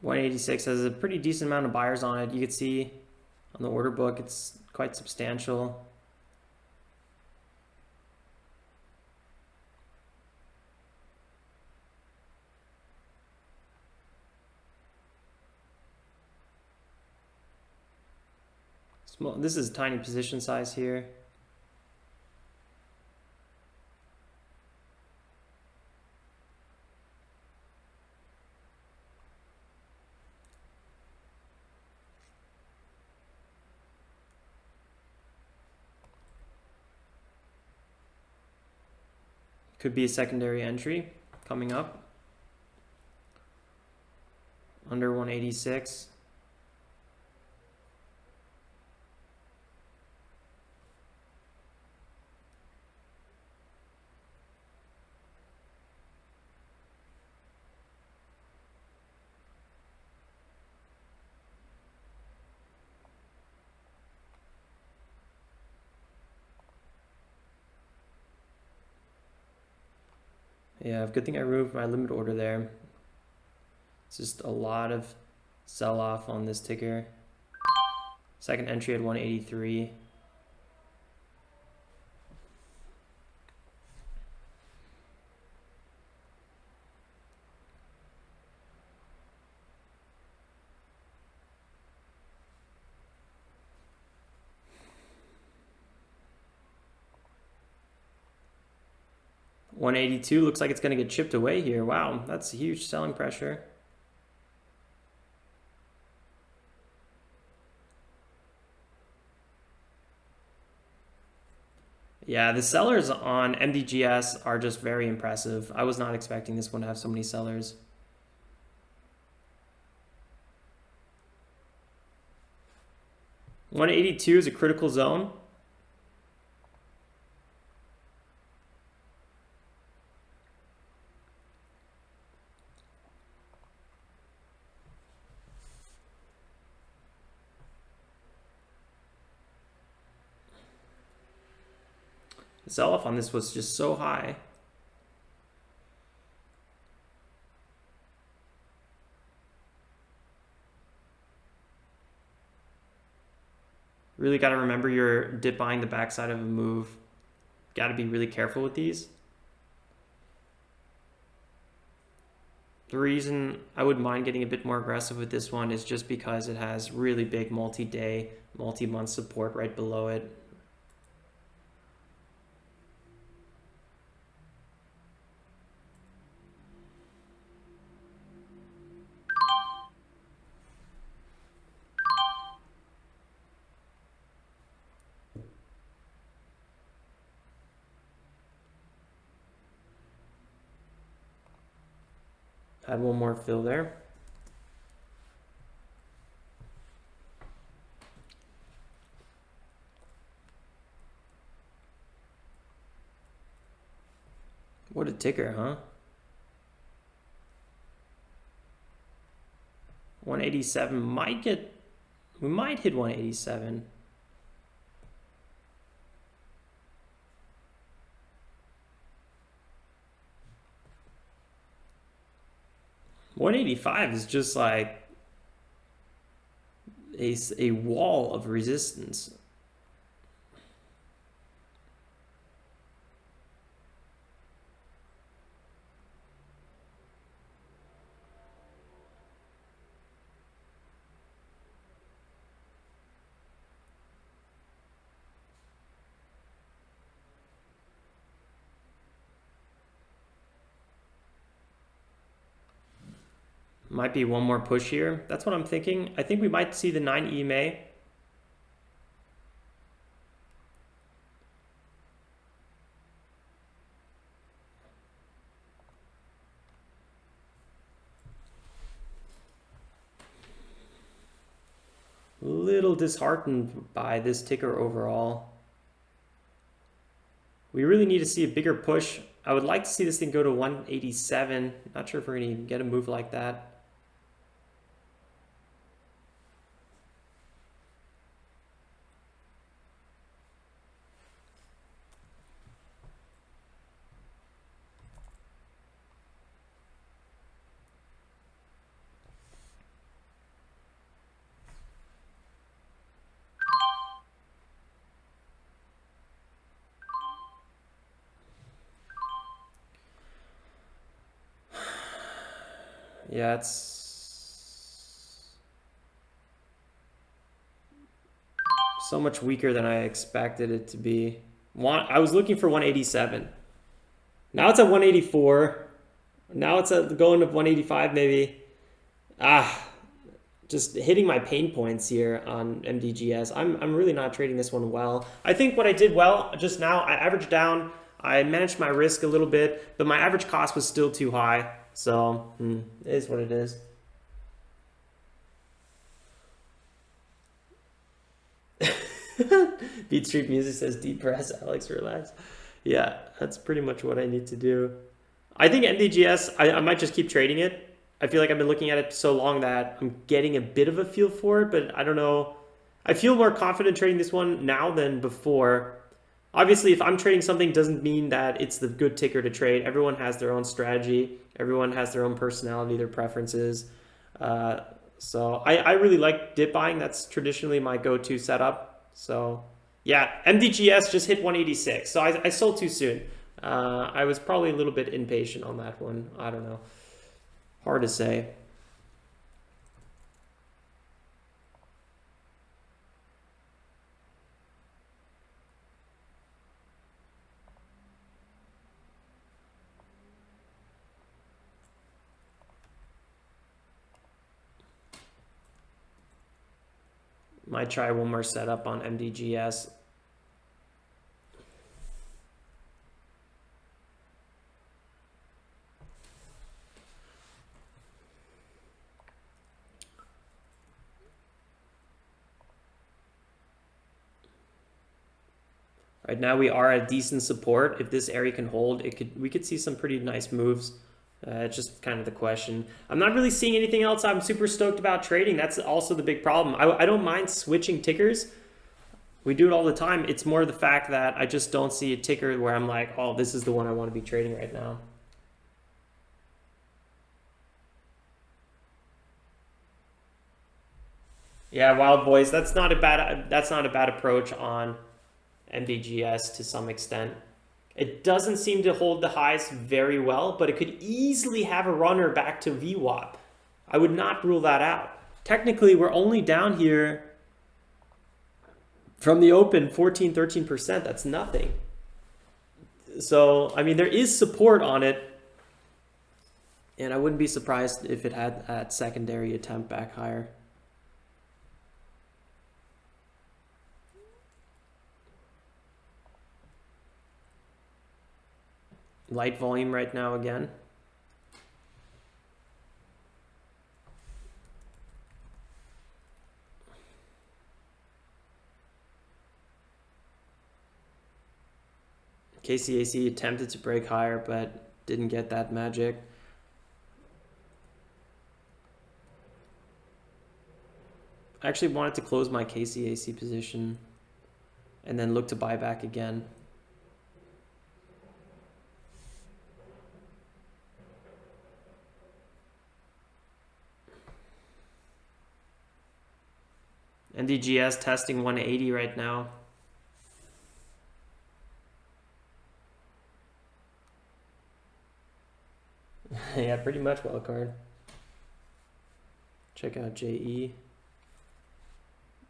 $186 has a pretty decent amount of buyers on it. You can see on the order book, it's quite substantial. Small, this is a tiny position size here. Could be a secondary entry coming up. Under 186. Yeah, good thing I removed my limit order there. It's just a lot of sell-off on this ticker. Second entry at 183. $182 looks like it's going to get chipped away here. Wow, that's huge selling pressure. Yeah, the sellers on MDGS are just very impressive. I was not expecting this one to have so many sellers. $182 is a critical zone. The sell-off on this was just so high. Really got to remember you're dip buying the backside of a move. Got to be really careful with these. The reason I would mind getting a bit more aggressive with this one is just because it has really big multi-day, multi-month support right below it. Add one more fill there. What a ticker, huh? 187 might get, we might hit 187. $185 is just like a wall of resistance. Might be one more push here. That's what I'm thinking. I think we might see the 9 EMA. Little disheartened by this ticker overall. We really need to see a bigger push. I would like to see this thing go to 187. Not sure if we're going to get a move like that. Yeah, it's so much weaker than I expected it to be. I was looking for 187. Now it's at 184. Now it's at going to 185 maybe. Just hitting my pain points here on MDGS. I'm really not trading this one well. I think what I did well just now, I averaged down I managed my risk a little bit, but my average cost was still too high. So it is what it is. Beat Street Music says depress, Alex, relax. Yeah, that's pretty much what I need to do. I think MDGS, I might just keep trading it. I feel like I've been looking at it so long that I'm getting a bit of a feel for it, but I don't know. I feel more confident trading this one now than before. Obviously, if I'm trading something, doesn't mean that it's the good ticker to trade. Everyone has their own strategy. Everyone has their own personality, their preferences. So I really like dip buying. That's traditionally my go-to setup. So yeah, MDGS just hit 186. So I sold too soon. I was probably a little bit impatient on that one. I don't know. Hard to say. Might try one more setup on MDGS. Right now we are at decent support. If this area can hold, we could see some pretty nice moves. It's just kind of the question. I'm not really seeing anything else I'm super stoked about trading. That's also the big problem. I don't mind switching tickers. We do it all the time. It's more the fact that I just don't see a ticker where I'm like, oh, this is the one I want to be trading right now. Yeah, Wild Boys, that's not a bad approach on MDGS to some extent. It doesn't seem to hold the highs very well, but it could easily have a runner back to VWAP. I would not rule that out. Technically, we're only down here from the open 14, 13%. That's nothing. So, I mean, there is support on it. And I wouldn't be surprised if it had that secondary attempt back higher. Light volume right now again. KCAC attempted to break higher, but didn't get that magic. I actually wanted to close my KCAC position and then look to buy back again. MDGS testing 180 right now. Yeah, pretty much wildcard. Check out JE.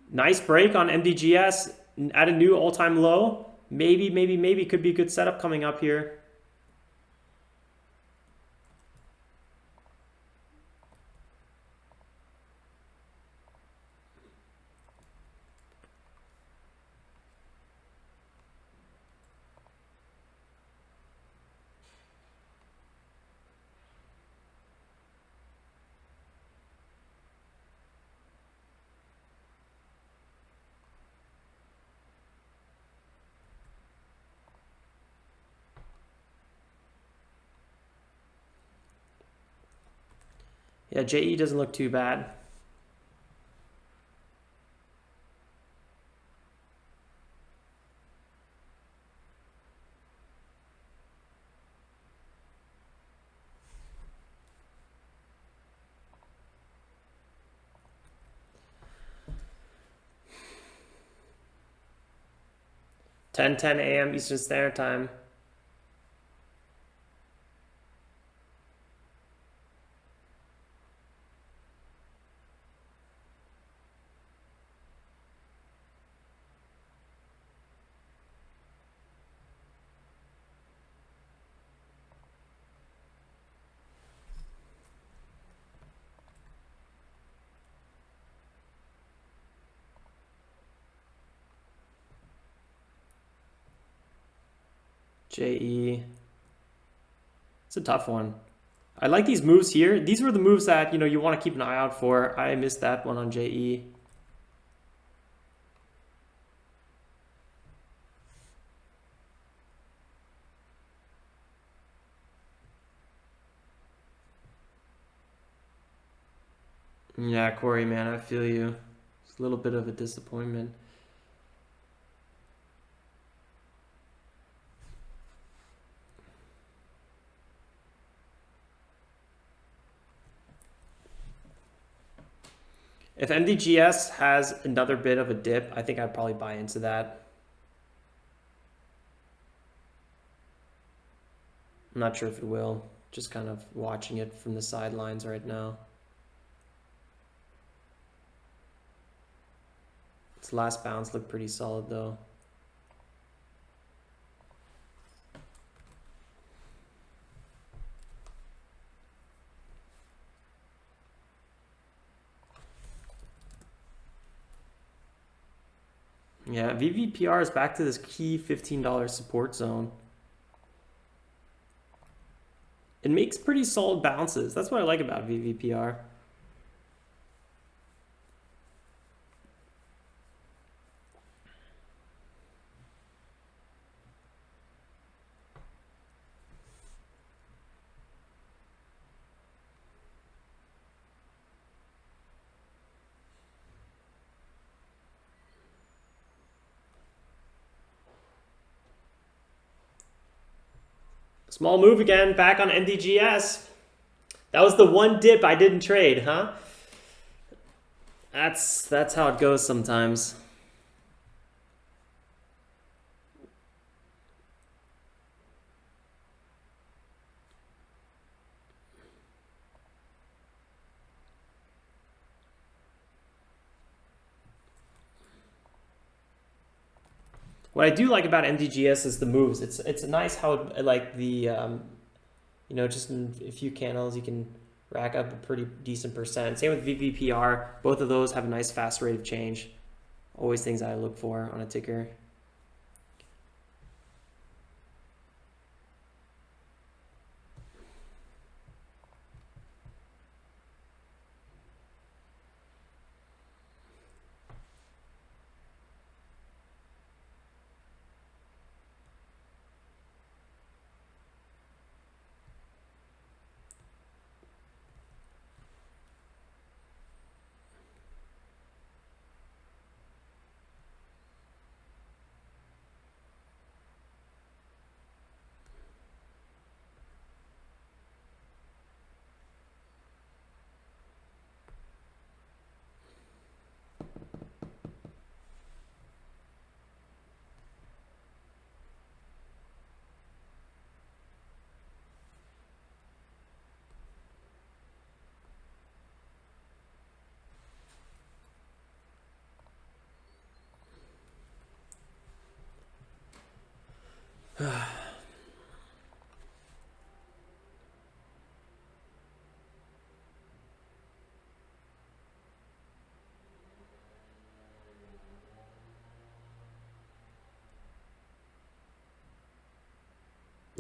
Nice break on MDGS at a new all-time low. Maybe could be a good setup coming up here. Yeah, JE doesn't look too bad. (10 a.m. Eastern Standard Time). JE. It's a tough one. I like these moves here. These were the moves that, you know, you want to keep an eye out for. I missed that one on JE. Yeah, Corey, man, I feel you. It's a little bit of a disappointment. If MDGS has another bit of a dip, I think I'd probably buy into that. I'm not sure if it will. Just kind of watching it from the sidelines right now. Its last bounce looked pretty solid though. Yeah, VVPR is back to this key $15 support zone. It makes pretty solid bounces. That's what I like about VVPR. Small move again, back on MDGS. That was the one dip I didn't trade, huh? That's how it goes sometimes. What I do like about MDGS is the moves. It's nice how it, like the you know, just in a few candles you can rack up a pretty decent percent. Same with VVPR. Both of those have a nice fast rate of change. Always things I look for on a ticker.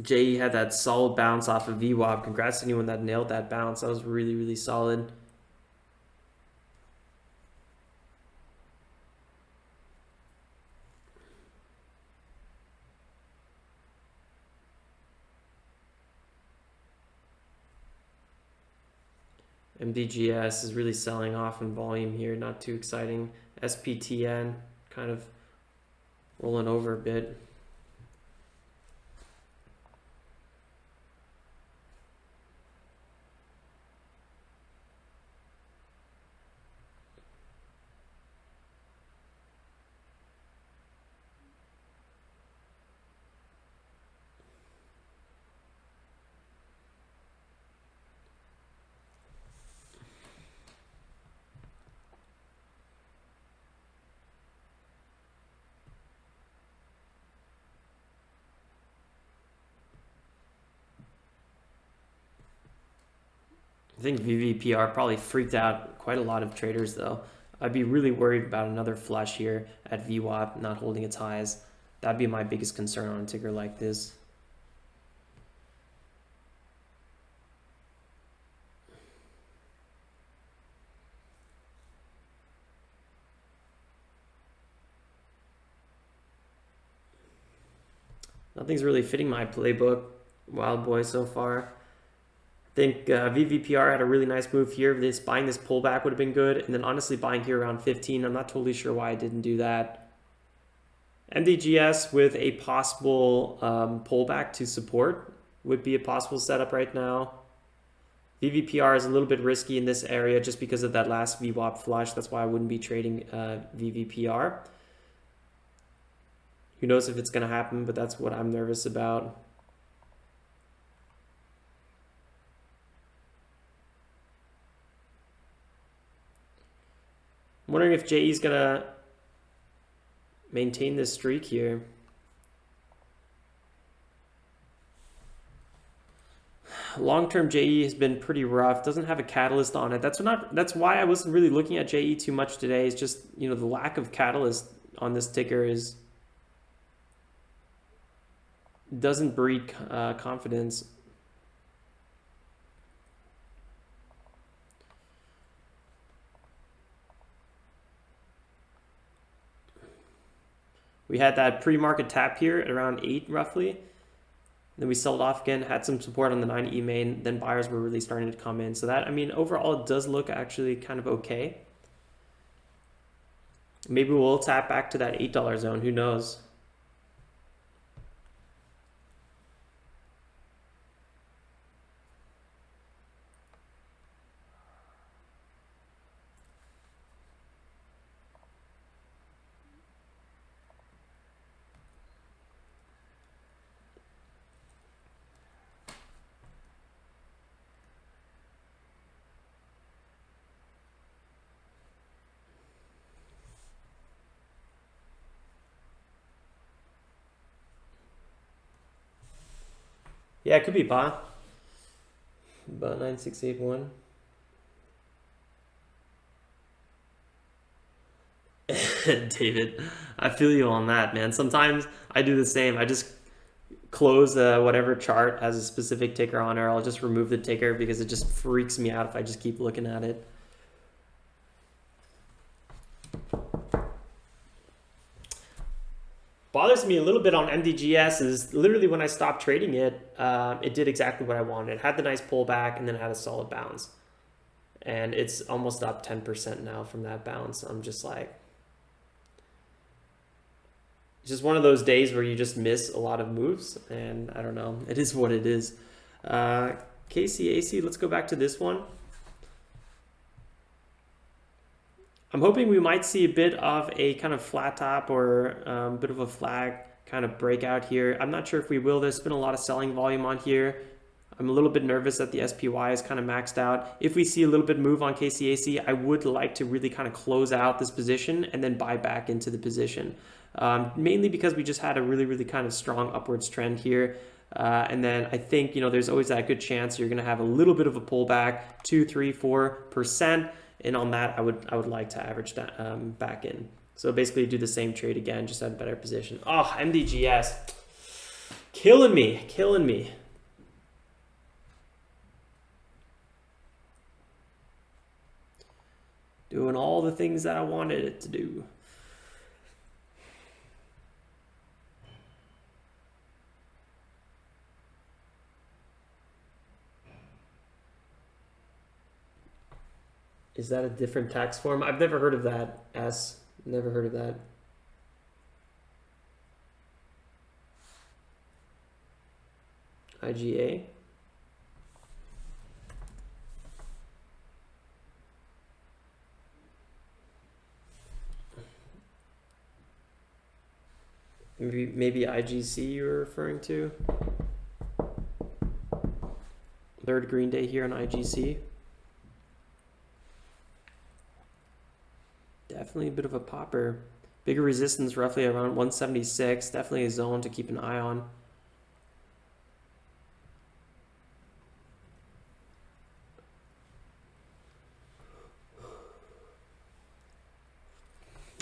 JE had that solid bounce off of VWAP. Congrats to anyone that nailed that bounce. That was really, really solid. MDGS is really selling off in volume here. Not too exciting. SPTN kind of rolling over a bit. I think VVPR probably freaked out quite a lot of traders though. I'd be really worried about another flush here at VWAP not holding its highs. That'd be my biggest concern on a ticker like this. Nothing's really fitting my playbook, Wild Boy, so far. I think VVPR had a really nice move here. Buying this pullback would have been good. And then honestly buying here around 15. I'm not totally sure why I didn't do that. MDGS with a possible pullback to support would be a possible setup right now. VVPR is a little bit risky in this area just because of that last VWAP flush. That's why I wouldn't be trading VVPR. Who knows if it's going to happen, but that's what I'm nervous about. I'm wondering if JE is going to maintain this streak here. Long-term JE has been pretty rough. Doesn't have a catalyst on it. That's why I wasn't really looking at JE too much today. It's just, you know, the lack of catalyst on this ticker doesn't breed confidence. We had that pre-market tap here at around 8 roughly. Then we sold off again, had some support on the 9E main, then buyers were really starting to come in. So that, I mean, overall it does look actually kind of okay. Maybe we'll tap back to that $8 zone, who knows? Yeah, it could be Ba. Ba 9681. David, I feel you on that, man. Sometimes I do the same. I just close whatever chart has a specific ticker on it, or I'll just remove the ticker because it just freaks me out if I just keep looking at it. Bothers me a little bit on MDGS is literally when I stopped trading it, it did exactly what I wanted. It had the nice pullback and then it had a solid bounce. And it's almost up 10% now from that bounce. I'm just like, it's just one of those days where you just miss a lot of moves, and I don't know, it is what it is. KCAC, let's go back to this one. I'm hoping we might see a bit of a kind of flat top or a bit of a flag kind of breakout here. I'm not sure if we will. There's been a lot of selling volume on here. I'm a little bit nervous that the SPY is kind of maxed out. If we see a little bit move on KCAC, I would like to really kind of close out this position and then buy back into the position. Mainly because we just had a really kind of strong upwards trend here. And then I think, you know, there's always that good chance you're going to have a little bit of a pullback, 2, 3, 4%. And on that, I would like to average that back in. So basically do the same trade again, just at a better position. Oh, MDGS. Killing me. Doing all the things that I wanted it to do. Is that a different tax form? I've never heard of that. Never heard of that. IGA. Maybe IGC you're referring to. Third green day here on IGC. Definitely a bit of a popper. Bigger resistance roughly around 176. Definitely a zone to keep an eye on.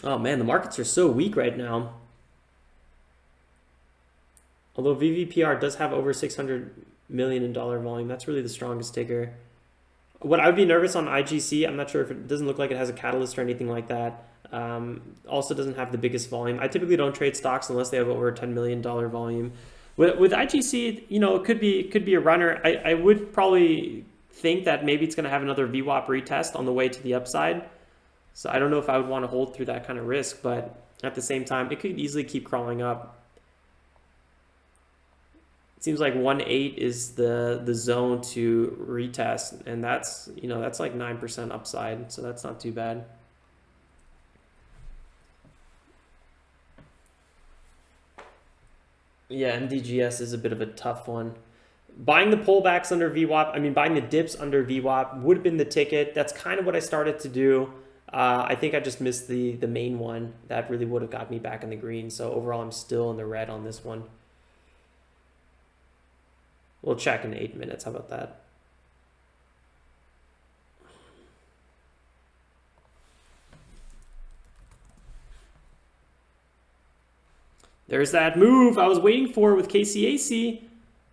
Oh man, the markets are so weak right now. Although VVPR does have over $600 million in dollar volume, that's really the strongest ticker. What I would be nervous on IGC, I'm not sure if it doesn't look like it has a catalyst or anything like that. Also doesn't have the biggest volume. I typically don't trade stocks unless they have over $10 million volume. With IGC, you know, it could be a runner. I would probably think that maybe it's going to have another VWAP retest on the way to the upside. So I don't know if I would want to hold through that kind of risk, but at the same time, it could easily keep crawling up. It seems like 1.8 is the zone to retest, and that's, you know, that's like 9% upside, so that's not too bad. Yeah, MDGS is a bit of a tough one. Buying the pullbacks under VWAP, I mean, buying the dips under VWAP would have been the ticket. That's kind of what I started to do. I think I just missed the main one. That really would have got me back in the green. So overall, I'm still in the red on this one. We'll check in 8 minutes. How about that? There's that move I was waiting for with KCAC.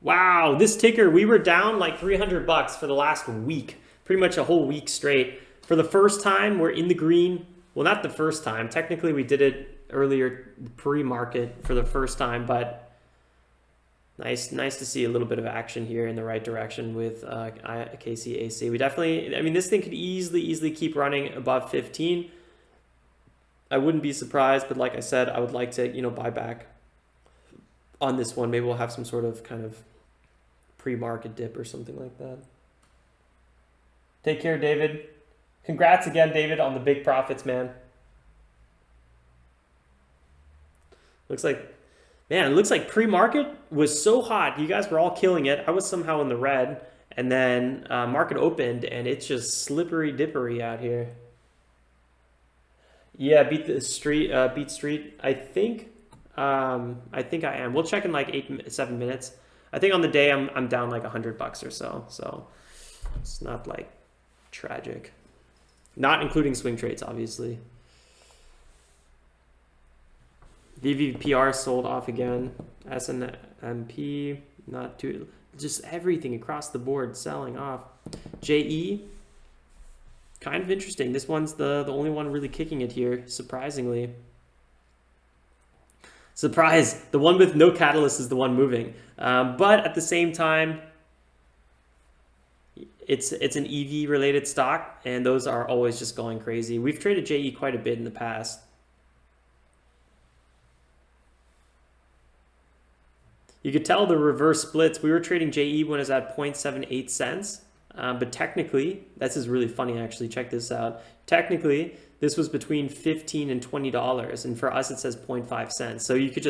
Wow, this ticker, we were down like 300 bucks for the last week, pretty much a whole week straight. For the first time, we're in the green. Well, not the first time. Technically, we did it earlier pre-market for the first time, but nice to see a little bit of action here in the right direction with KCAC. We definitely, I mean, this thing could easily keep running above 15. I wouldn't be surprised, but like I said, I would like to, you know, buy back on this one. Maybe we'll have some sort of kind of pre-market dip or something like that. Take care, David. Congrats again, David, on the big profits, man. Looks like, man, it looks like pre-market was so hot. You guys were all killing it. I was somehow in the red, and then market opened, and it's just slippery dippery out here. Yeah, beat the street, beat street. I think I am. We'll check in like 7 minutes. I think on the day I'm down like 100 bucks or so. So it's not like tragic. Not including swing trades, obviously. VVPR sold off again. SNMP not too. Just everything across the board selling off. JE. Kind of interesting. This one's the only one really kicking it here, surprisingly. Surprise! The one with no catalyst is the one moving. But at the same time, it's an EV related stock, and those are always just going crazy. We've traded JE quite a bit in the past. You could tell the reverse splits. We were trading JE when it was at 0.78 cents. But technically, this is really funny actually, check this out. Technically, this was between $15 and $20, and for us it says 0.5 cents. So you could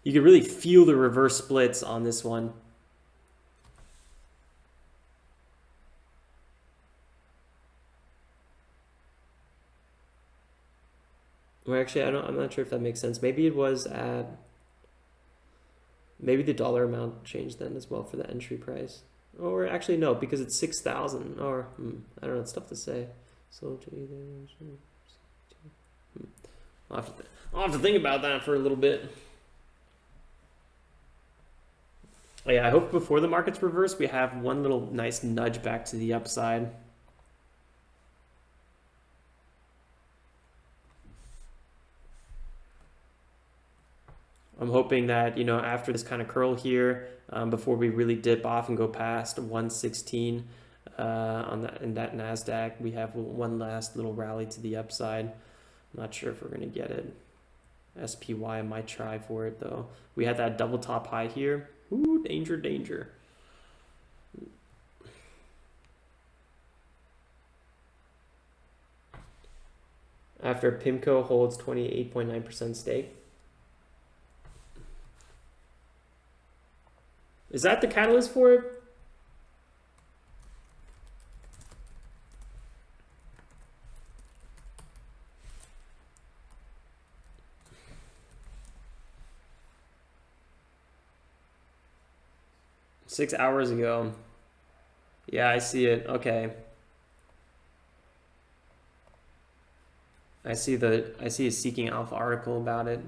really feel the reverse splits on this one. Well, actually, I'm not sure if that makes sense. Maybe it was at, maybe the dollar amount changed then as well for the entry price. Or actually no, because it's 6,000. Or I don't know, it's tough to say. So I'll have to think about that for a little bit. Yeah, I hope before the markets reverse, we have one little nice nudge back to the upside. I'm hoping that, you know, after this kind of curl here, before we really dip off and go past 116 in that NASDAQ, we have one last little rally to the upside. I'm not sure if we're going to get it. SPY, I might try for it though. We had that double top high here. Ooh, danger, danger. After PIMCO holds 28.9% stake. Is that the catalyst for it? Six hours ago. Yeah, I see it. Okay. I see a Seeking Alpha article about it.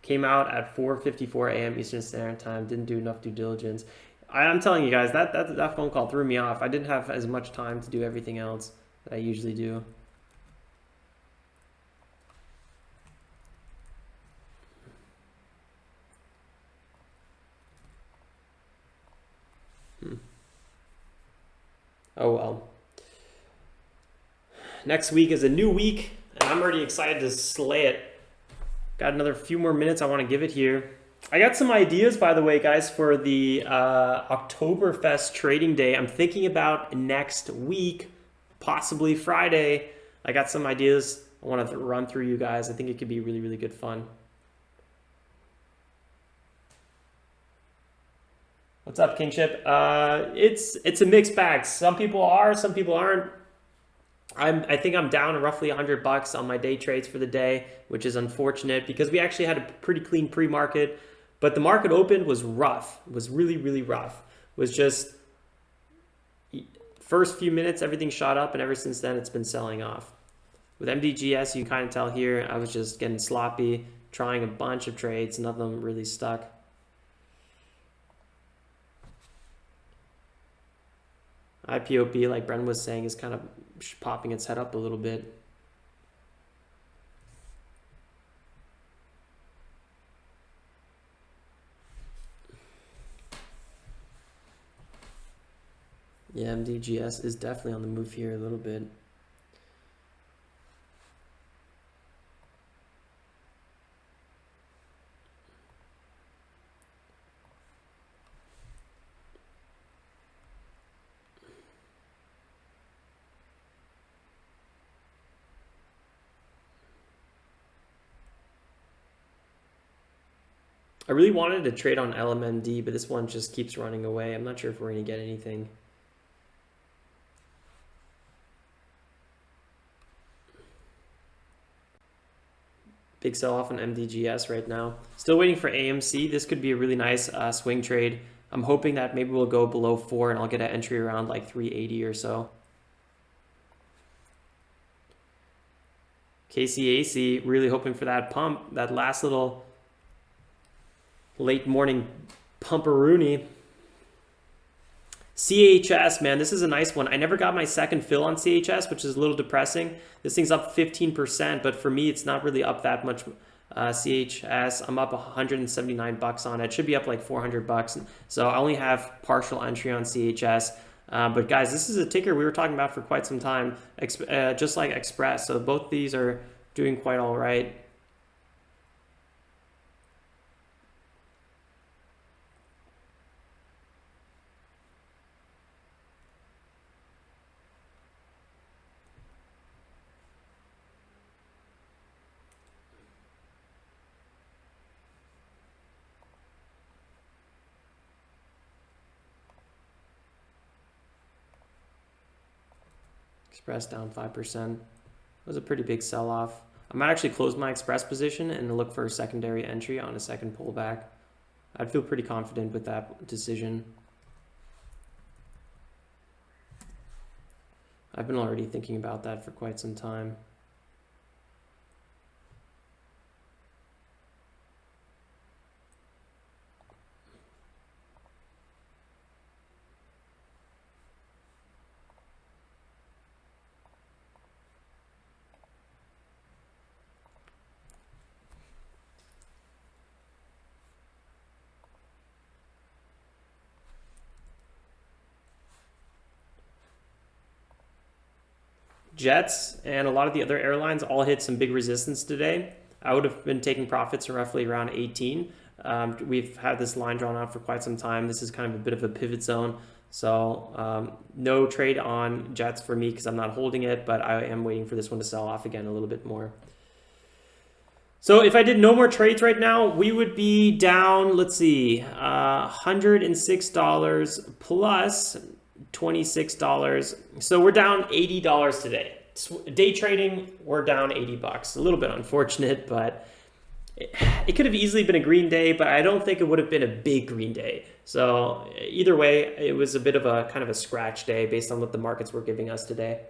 Came out at 4:54 a.m. Eastern Standard Time. Didn't do enough due diligence. I'm telling you guys, that phone call threw me off. I didn't have as much time to do everything else that I usually do. Oh well. Next week is a new week, and I'm already excited to slay it. Got another few more minutes I want to give it here. I got some ideas, by the way, guys, for the Oktoberfest trading day. I'm thinking about next week, possibly Friday. I got some ideas I want to run through you guys. I think it could be really, really good fun. What's up, Kingship? It's a mixed bag. Some people are, some people aren't. I think I'm down roughly $100 on my day trades for the day, which is unfortunate because we actually had a pretty clean pre-market, but the market open was rough. It was really, really rough. It was just first few minutes, everything shot up, and ever since then, it's been selling off. With MDGS, you can kind of tell here, I was just getting sloppy, trying a bunch of trades, none of them really stuck. IPOP, like Bren was saying, is kind of popping its head up a little bit. Yeah, MDGS is definitely on the move here a little bit. I really wanted to trade on LMND, but this one just keeps running away. I'm not sure if we're going to get anything. Big sell-off on MDGS right now. Still waiting for AMC. This could be a really nice swing trade. I'm hoping that maybe we'll go below 4 and I'll get an entry around like 380 or so. KCAC, really hoping for that pump, that last little late morning pumperoonie. CHS, man, this is a nice one. I never got my second fill on CHS, which is a little depressing. This thing's up 15%, but for me, it's not really up that much. CHS, I'm up $179 on it. Should be up like $400. So I only have partial entry on CHS. But guys, this is a ticker we were talking about for quite some time, just like Express. So both these are doing quite all right. Express down 5%. It was a pretty big sell-off. I might actually close my Express position and look for a secondary entry on a second pullback. I'd feel pretty confident with that decision. I've been already thinking about that for quite some time. Jets and a lot of the other airlines all hit some big resistance today. I would have been taking profits roughly around 18. We've had this line drawn out for quite some time. This is kind of a bit of a pivot zone. So no trade on Jets for me because I'm not holding it, but I am waiting for this one to sell off again a little bit more. So if I did no more trades right now, we would be down, let's see, $106 plus $26. So we're down $80 today. Day trading, we're down $80. A little bit unfortunate, but it could have easily been a green day, but I don't think it would have been a big green day. So either way, it was a bit of a kind of a scratch day based on what the markets were giving us today.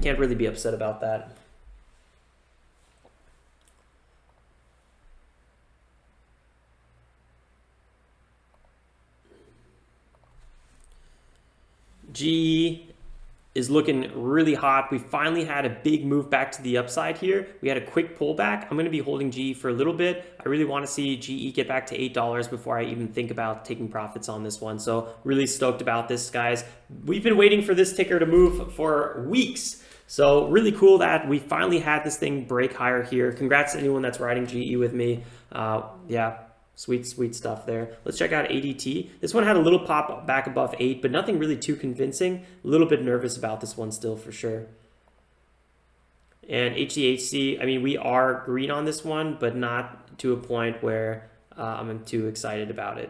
Can't really be upset about that. GE, is looking really hot. We finally had a big move back to the upside here. We had a quick pullback. I'm going to be holding GE for a little bit. I really want to see GE get back to $8 before I even think about taking profits on this one. So really stoked about this, guys. We've been waiting for this ticker to move for weeks. So really cool that we finally had this thing break higher here. Congrats to anyone that's riding GE with me. Yeah. Sweet stuff there. Let's check out ADT. This one had a little pop back above 8, but nothing really too convincing. A little bit nervous about this one still for sure. And HDHC, I mean, we are green on this one, but not to a point where I'm too excited about it.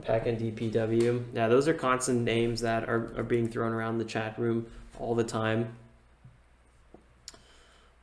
Pack and DPW. Yeah, those are constant names that are being thrown around the chat room all the time.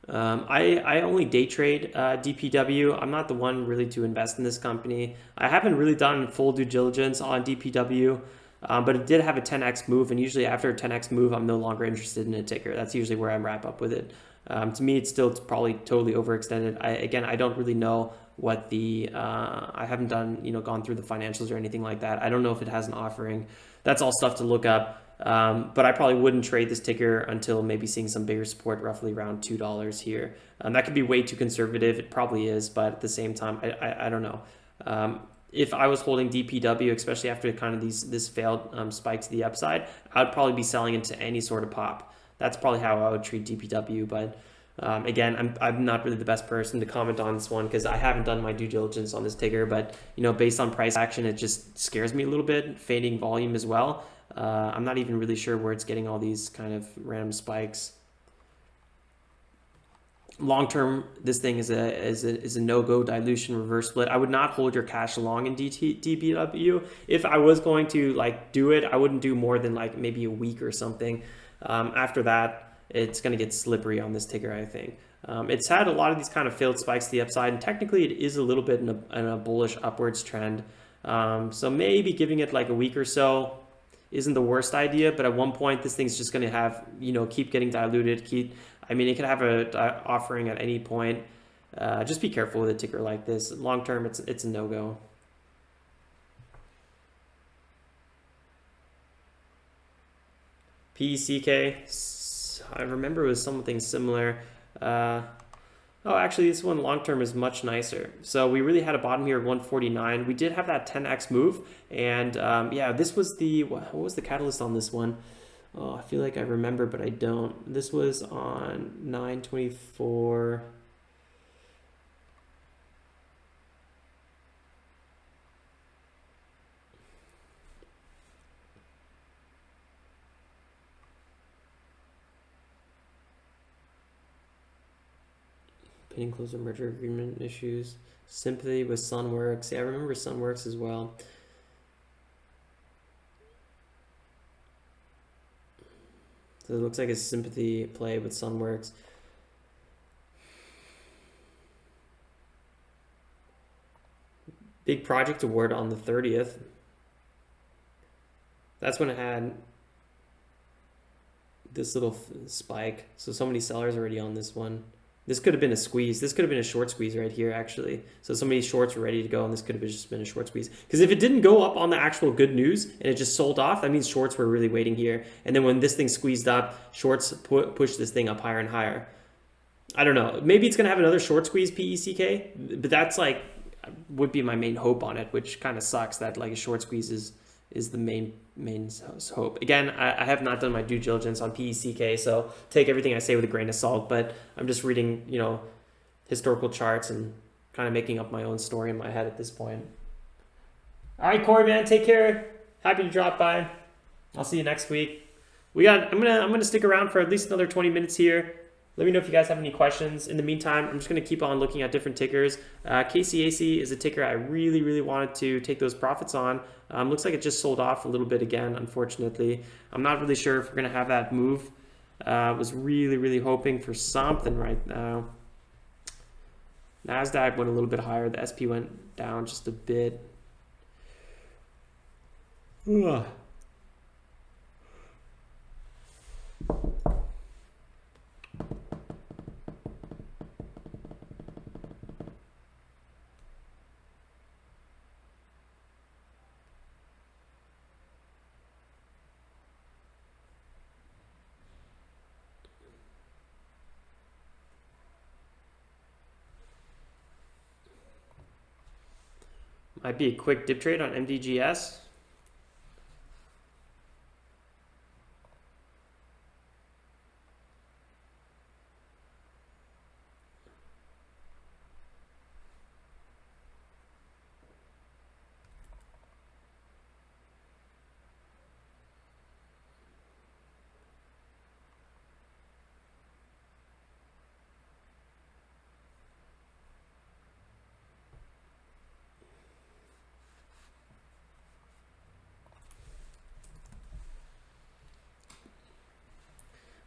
I only day trade DPW. I'm not the one really to invest in this company. I haven't really done full due diligence on DPW, but it did have a 10x move, and usually after a 10x move, I'm no longer interested in a ticker. That's usually where I wrap up with it. To me, it's probably totally overextended. I don't really know what the I haven't done, gone through the financials or anything like that. I don't know if it has an offering. That's all stuff to look up. But I probably wouldn't trade this ticker until maybe seeing some bigger support, roughly around $2 here. That could be way too conservative. It probably is, but at the same time, I don't know. If I was holding DPW, especially after kind of this failed spike to the upside, I'd probably be selling into any sort of pop. That's probably how I would treat DPW. But again, I'm not really the best person to comment on this one because I haven't done my due diligence on this ticker. But based on price action, it just scares me a little bit. Fading volume as well. I'm not even really sure where it's getting all these kind of random spikes. Long term, this thing is a no-go dilution reverse split. I would not hold your cash long in DPW. If I was going to do it, I wouldn't do more than maybe a week or something. After that, it's going to get slippery on this ticker, I think. It's had a lot of these kind of failed spikes to the upside, and technically it is a little bit in a bullish upwards trend. So maybe giving it a week or so isn't the worst idea, but at one point this thing's just going to have, keep getting diluted. It could have a offering at any point. Just be careful with a ticker like this. Long term, it's a no-go. PECK, I remember it was something similar. Oh, actually, this one long-term is much nicer. So we really had a bottom here at 149. We did have that 10x move. And yeah, this was what was the catalyst on this one? Oh, I feel like I remember, but I don't. This was on 9/24. Pending closer merger agreement issues. Sympathy with Sunworks. Yeah, I remember Sunworks as well. So it looks like a sympathy play with Sunworks. Big project award on the 30th. That's when it had this little spike. So many sellers already on this one. This could have been a squeeze. This could have been a short squeeze right here, actually. So many shorts were ready to go, and this could have just been a short squeeze. Because if it didn't go up on the actual good news and it just sold off, that means shorts were really waiting here. And then when this thing squeezed up, shorts pushed this thing up higher and higher. I don't know. Maybe it's going to have another short squeeze PECK, but that's would be my main hope on it, which kind of sucks that a short squeeze is the main hope. Again, I have not done my due diligence on PECK, so take everything I say with a grain of salt, but I'm just reading, historical charts and kind of making up my own story in my head at this point. All right, Corey, man, take care. Happy to drop by. I'll see you next week. I'm gonna stick around for at least another 20 minutes here. Let me know if you guys have any questions. In the meantime, I'm just going to keep on looking at different tickers. KCAC is a ticker I really wanted to take those profits on. Looks like it just sold off a little bit again, unfortunately. I'm not really sure if we're going to have that move. Was really hoping for something right now. NASDAQ went a little bit higher. The SP went down just a bit. Ugh. Might be a quick dip trade on MDGS.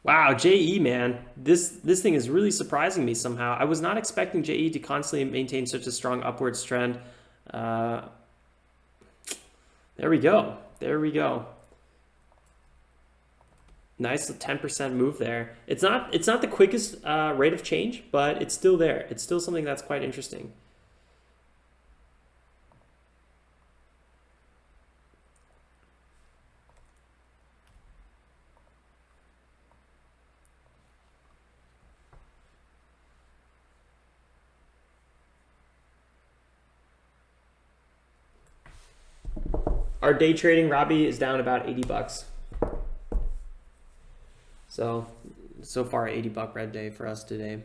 Wow, JE, man, this thing is really surprising me somehow. I was not expecting JE to constantly maintain such a strong upwards trend. There we go. There we go. Nice 10% move there. It's not the quickest rate of change, but it's still there. It's still something that's quite interesting. Our day trading, Robbie, is down about 80 bucks. So far, $80 red day for us today.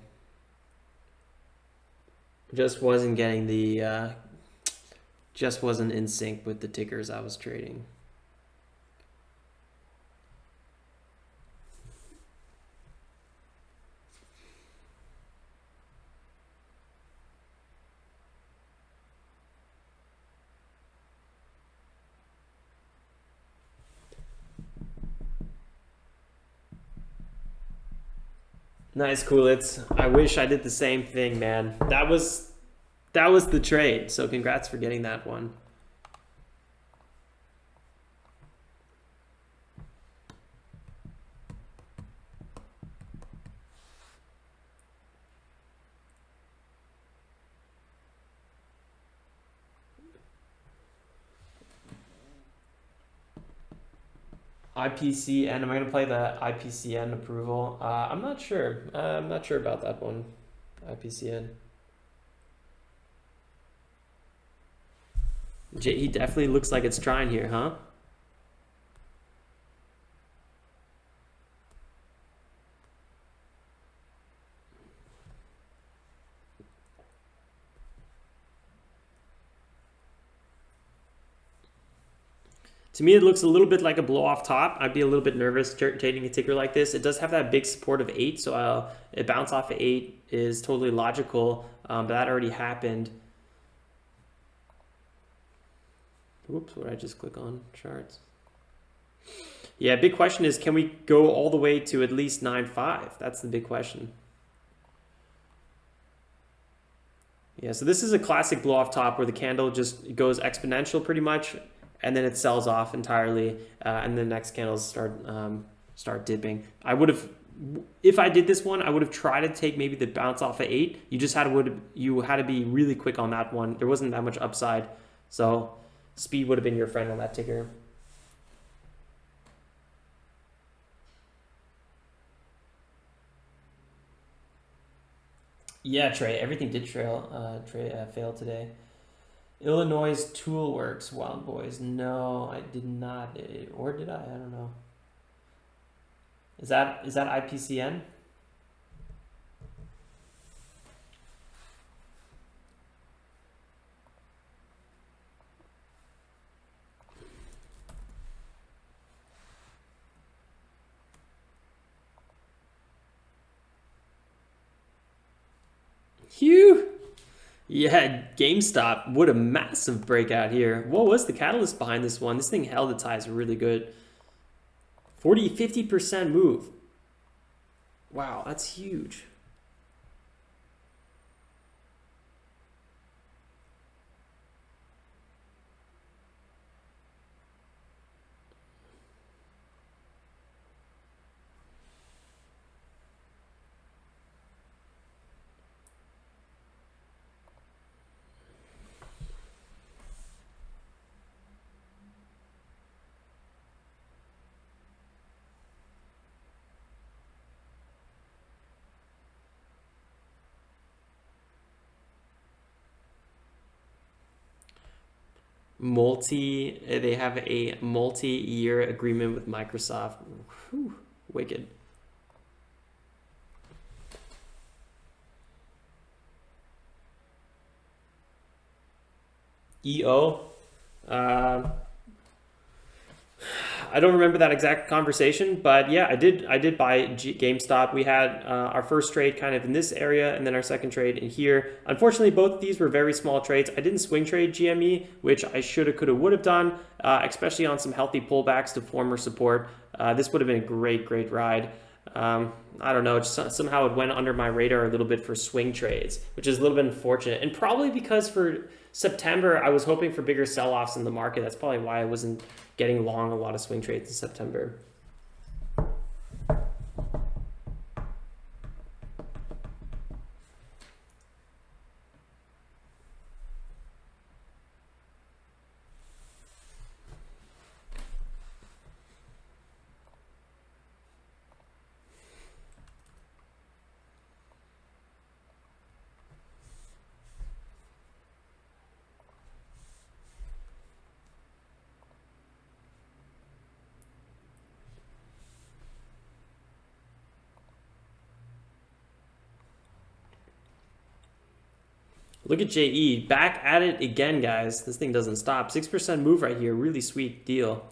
Just wasn't getting the, just wasn't in sync with the tickers I was trading. Nice, Coolitz. I wish I did the same thing, man. That was the trade. So congrats for getting that one. IPCN, am I going to play the IPCN approval? I'm not sure. I'm not sure about that one. IPCN. He definitely looks like it's trying here, huh? To me, it looks a little bit like a blow off top. I'd be a little bit nervous trading a ticker like this. It does have that big support of 8, so it bounce off of 8 is totally logical, but that already happened. Oops, what did I just click on? Charts. Yeah, big question is, can we go all the way to at least 9.5? That's the big question. Yeah, so this is a classic blow off top where the candle just goes exponential pretty much, and then it sells off entirely, and the next candles start dipping. I would have, if I did this one, I would have tried to take maybe the bounce off of 8. You just had to be really quick on that one. There wasn't that much upside, so speed would have been your friend on that ticker. Yeah, Trey, everything did fail today. Illinois Toolworks, Wild Boys. No, I did not. Or did I? I don't know. Is that IPCN? Yeah, GameStop, what a massive breakout here. What was the catalyst behind this one? This thing held its highs really good. 50% move. Wow, that's huge. They have a multi-year agreement with Microsoft. Whew, wicked. EO. I don't remember that exact conversation, but yeah, I did buy GameStop. We had our first trade kind of in this area, and then our second trade in here. Unfortunately, both of these were very small trades. I didn't swing trade GME, which I shoulda, coulda, would have done, especially on some healthy pullbacks to former support. This would have been a great ride. I don't know, just somehow it went under my radar a little bit for swing trades, which is a little bit unfortunate, and probably because for September I was hoping for bigger sell-offs in the market. That's probably why I wasn't getting long a lot of swing trades in September. Look at JE, back at it again, guys. This thing doesn't stop. 6% move right here, really sweet deal.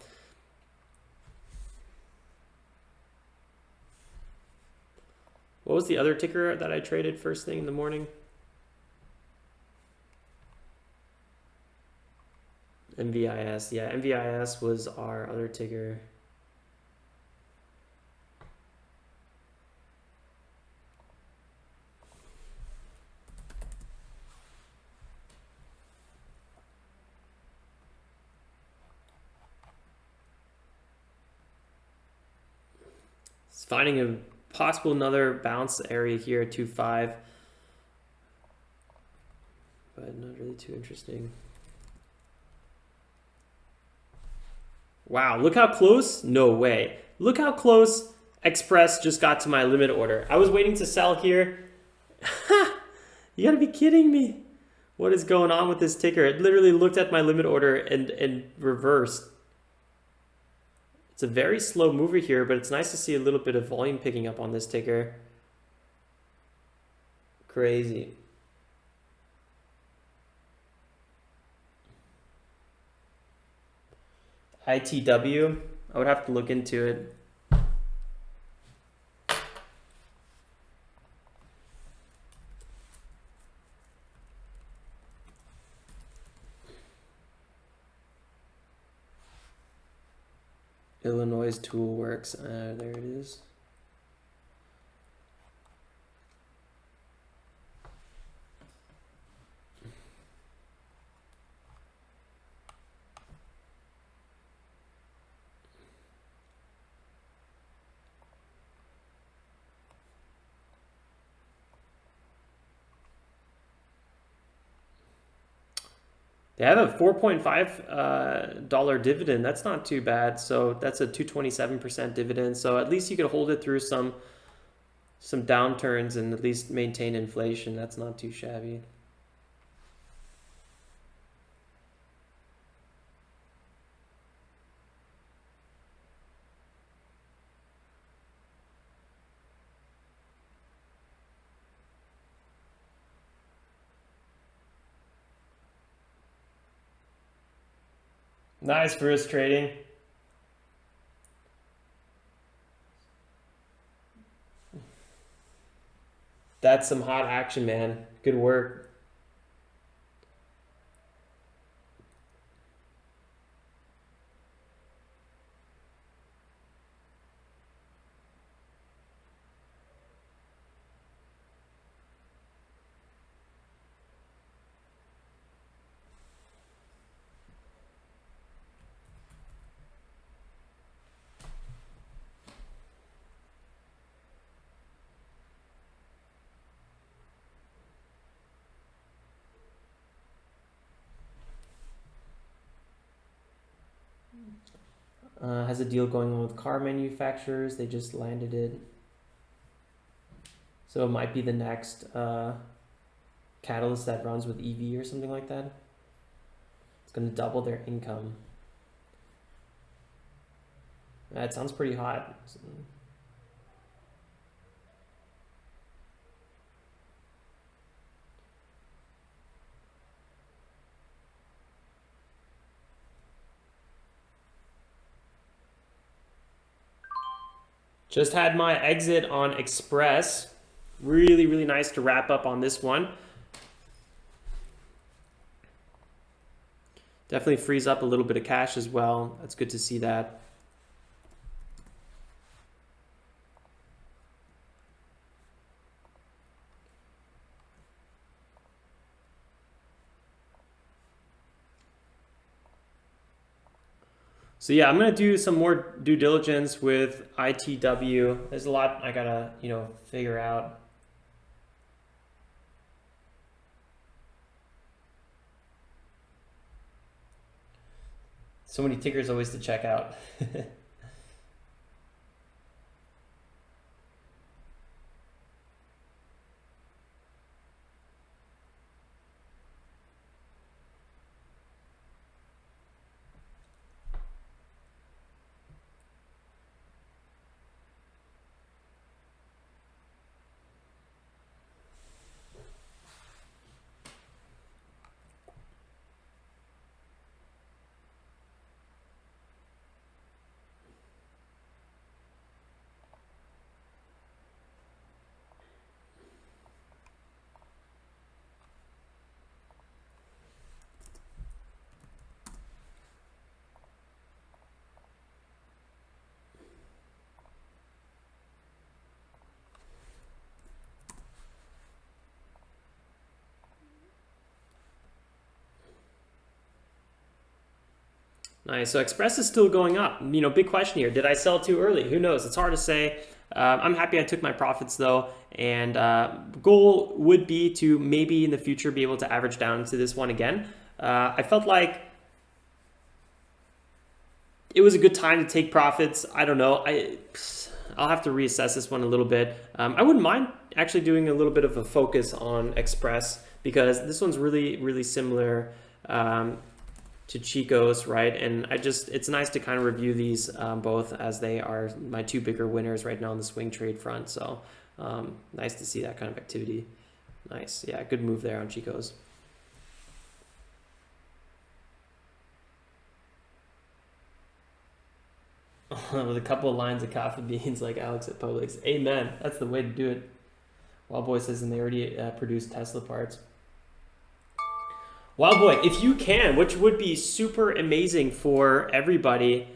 What was the other ticker that I traded first thing in the morning? MVIS, yeah, MVIS was our other ticker. It's finding a possible another bounce area here at 2.5, but not really too interesting. Wow, look how close. No way. Look how close Express just got to my limit order. I was waiting to sell here. You gotta be kidding me. What is going on with this ticker? It literally looked at my limit order and reversed. It's a very slow mover here, but it's nice to see a little bit of volume picking up on this ticker. Crazy. ITW, I would have to look into it. Illinois Tool Works, there it is. They have a $4.5 dividend. That's not too bad. So that's a 227% dividend. So at least you could hold it through some downturns and at least maintain inflation. That's not too shabby. Nice risk trading. That's some hot action, man. Good work. Has a deal going on with car manufacturers. They just landed it. So it might be the next catalyst that runs with EV or something like that. It's going to double their income. That sounds pretty hot. Just had my exit on Express. Really, really nice to wrap up on this one. Definitely frees up a little bit of cash as well. That's good to see that. So yeah, I'm gonna do some more due diligence with ITW. There's a lot I gotta, figure out. So many tickers always to check out. Nice. So Express is still going up. Big question here. Did I sell too early? Who knows? It's hard to say. I'm happy I took my profits though, and goal would be to maybe in the future be able to average down to this one again. I felt like it was a good time to take profits. I don't know. I'll have to reassess this one a little bit. I wouldn't mind actually doing a little bit of a focus on Express because this one's really, really similar to Chico's, right? And it's nice to kind of review these both as they are my two bigger winners right now on the swing trade front. So nice to see that kind of activity. Nice. Yeah, good move there on Chico's. With a couple of lines of coffee beans like Alex at Publix. Amen. That's the way to do it. Wild Boy says, and they already produce Tesla parts. Wild Boy, if you can, which would be super amazing for everybody,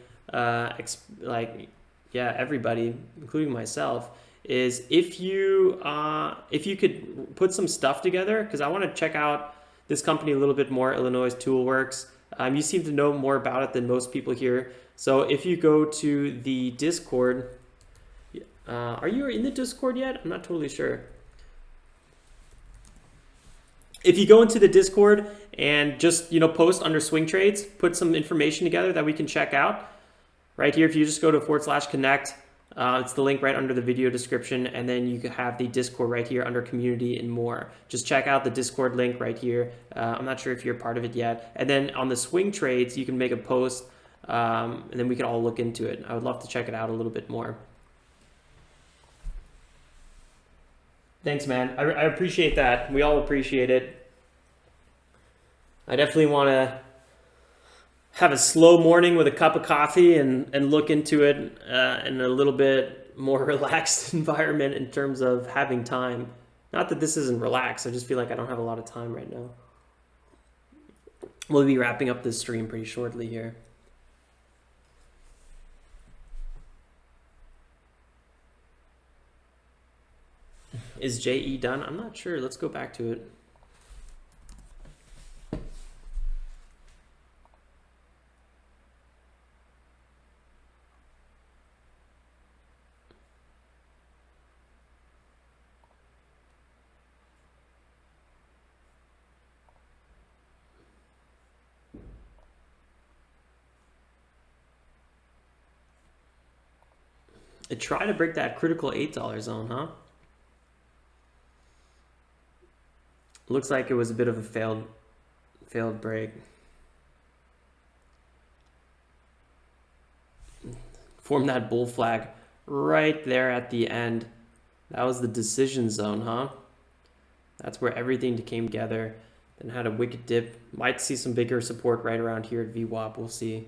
everybody, including myself, is if you could put some stuff together, because I want to check out this company a little bit more, Illinois Toolworks. You seem to know more about it than most people here. So if you go to the Discord, are you in the Discord yet? I'm not totally sure. If you go into the Discord and just, post under swing trades, put some information together that we can check out. Right here, if you just go to /connect, it's the link right under the video description, and then you can have the Discord right here under community and more. Just check out the Discord link right here. I'm not sure if you're part of it yet. And then on the swing trades, you can make a post, and then we can all look into it. I would love to check it out a little bit more. Thanks, man. I appreciate that. We all appreciate it. I definitely want to have a slow morning with a cup of coffee and look into it in a little bit more relaxed environment in terms of having time. Not that this isn't relaxed. I just feel like I don't have a lot of time right now. We'll be wrapping up this stream pretty shortly here. Is JE done? I'm not sure. Let's go back to it. It tried to break that critical $8 zone, huh? Looks like it was a bit of a failed break. Formed that bull flag right there at the end. That was the decision zone, huh? That's where everything came together. Then had a wicked dip. Might see some bigger support right around here at VWAP. We'll see.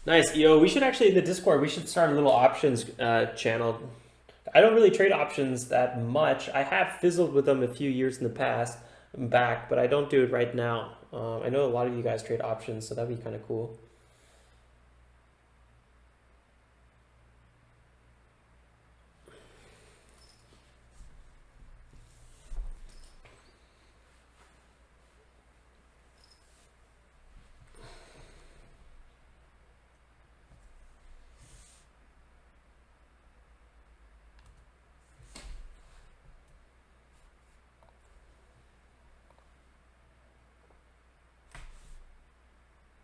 Nice, yo. We should actually in the Discord. We should start a little options channel. I don't really trade options that much. I have fizzled with them a few years in the past, back, but I don't do it right now. I know a lot of you guys trade options, so that'd be kind of cool.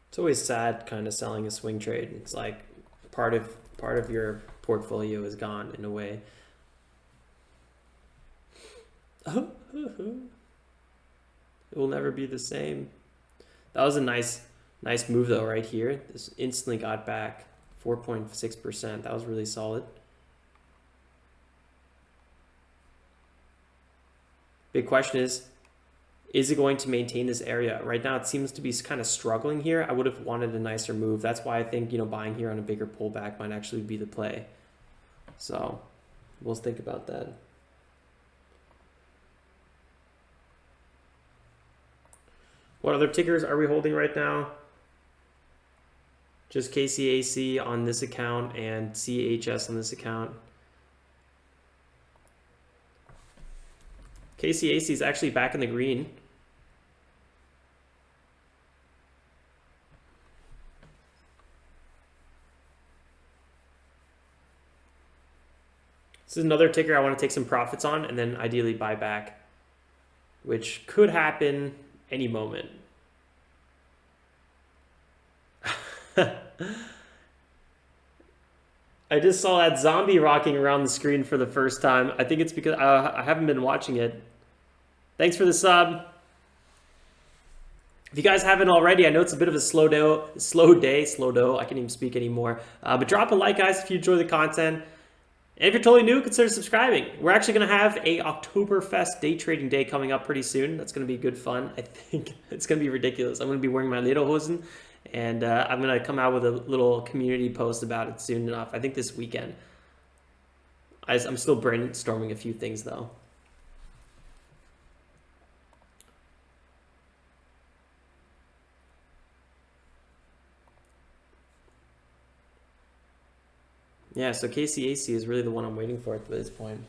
It's always sad kind of selling a swing trade. It's like part of your portfolio is gone in a way. It will never be the same. That was a nice move though right here. This instantly got back 4.6%. That was really solid. Big question is it going to maintain this area? Right now, it seems to be kind of struggling here. I would have wanted a nicer move. That's why I think, buying here on a bigger pullback might actually be the play. So we'll think about that. What other tickers are we holding right now? Just KCAC on this account and CHS on this account. KCAC is actually back in the green. This is another ticker I want to take some profits on and then ideally buy back, which could happen any moment. I just saw that zombie rocking around the screen for the first time. I think it's because I haven't been watching it. Thanks for the sub. If you guys haven't already, I know it's a bit of a slow day. I can't even speak anymore. But drop a like, guys, if you enjoy the content. And if you're totally new, consider subscribing. We're actually going to have a Oktoberfest day trading day coming up pretty soon. That's going to be good fun. I think it's going to be ridiculous. I'm going to be wearing my lederhosen, and I'm going to come out with a little community post about it soon enough. I think this weekend. I'm still brainstorming a few things, though. Yeah, so KCAC is really the one I'm waiting for at this point.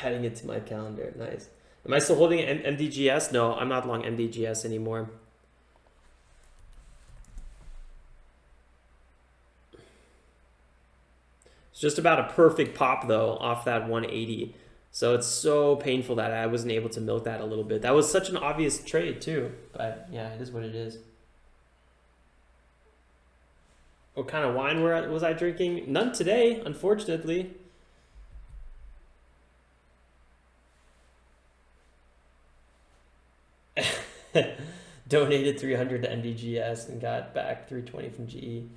Adding it to my calendar. Nice. Am I still holding MDGS? No, I'm not long MDGS anymore. It's just about a perfect pop though off that 180. So it's so painful that I wasn't able to milk that a little bit. That was such an obvious trade too, but yeah, it is what it is. What kind of wine was I drinking? None today, unfortunately. Donated 300 to MVGS and got back 320 from GE.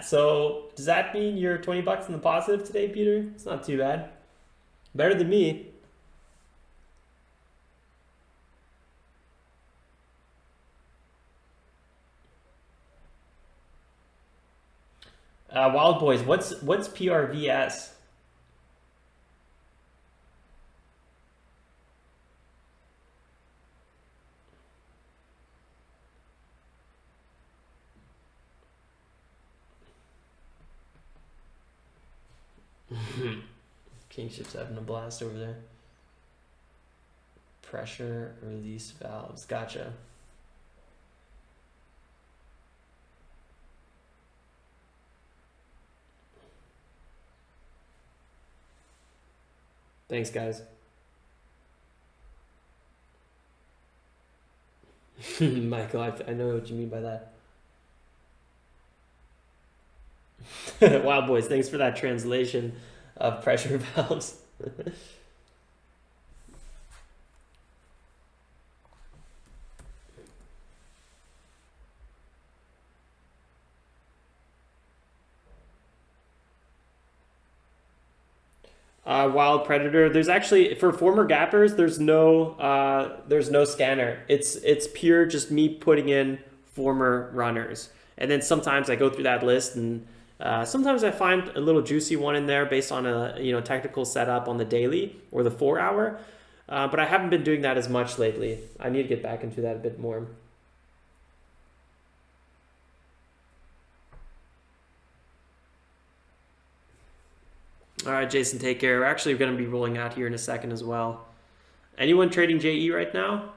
So does that mean you're 20 bucks in the positive today, Peter? It's not too bad. Better than me. Wild Boys, what's PRVS? Kingship's having a blast over there. Pressure release valves. Gotcha. Thanks, guys. Michael, I know what you mean by that. Wild Boys, thanks for that translation of pressure valves. Wild Predator. There's actually, for former gappers, there's no scanner. It's pure just me putting in former runners, and then sometimes I go through that list, and sometimes I find a little juicy one in there based on a technical setup on the daily or the 4 hour. But I haven't been doing that as much lately. I need to get back into that a bit more. All right, Jason, take care. We're actually going to be rolling out here in a second as well. Anyone trading JE right now?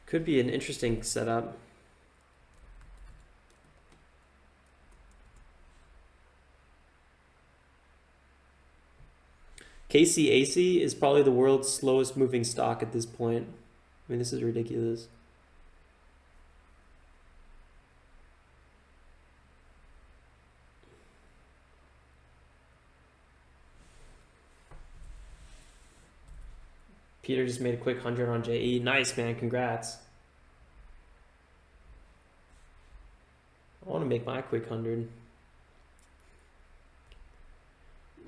Could be an interesting setup. KCAC is probably the world's slowest moving stock at this point. I mean, this is ridiculous. Peter just made a quick 100 on JE. Nice, man. Congrats. I want to make my quick 100.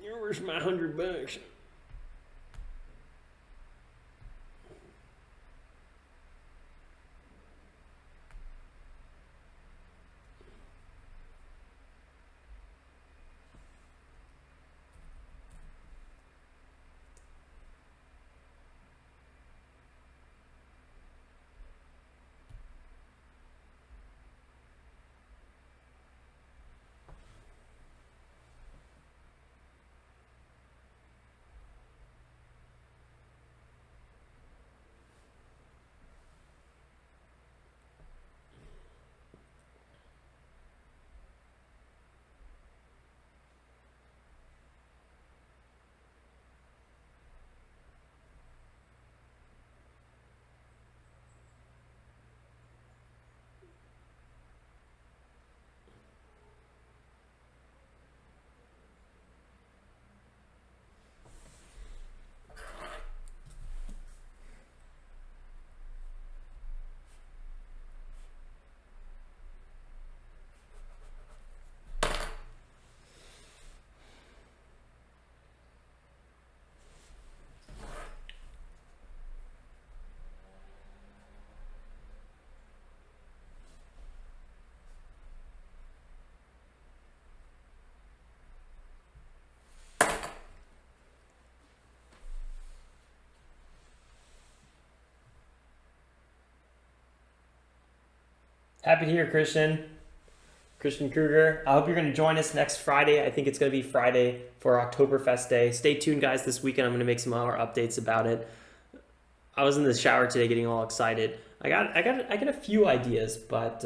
Where's my $100? Happy to hear, Christian Kruger. I hope you're going to join us next Friday. I think it's going to be Friday for Oktoberfest Day. Stay tuned, guys. This weekend I'm going to make some more updates about it. I was in the shower today getting all excited. I got a few ideas, but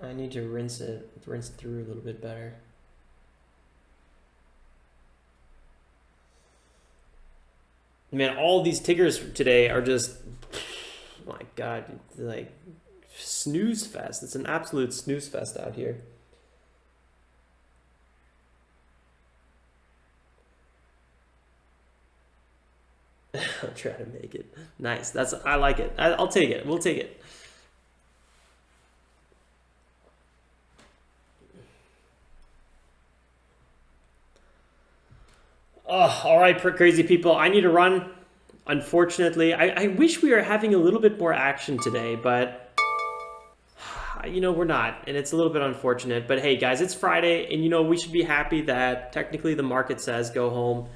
I need to rinse it through a little bit better. Man, all these tickers today are just, my God, like snooze fest. It's an absolute snooze fest out here. I'll try to make it. Nice. I like it. I'll take it. We'll take it. Oh, all right, crazy people. I need to run. Unfortunately, I wish we were having a little bit more action today, but you know, we're not, and it's a little bit unfortunate. But hey, guys, it's Friday, and you know, we should be happy that technically the market says go home.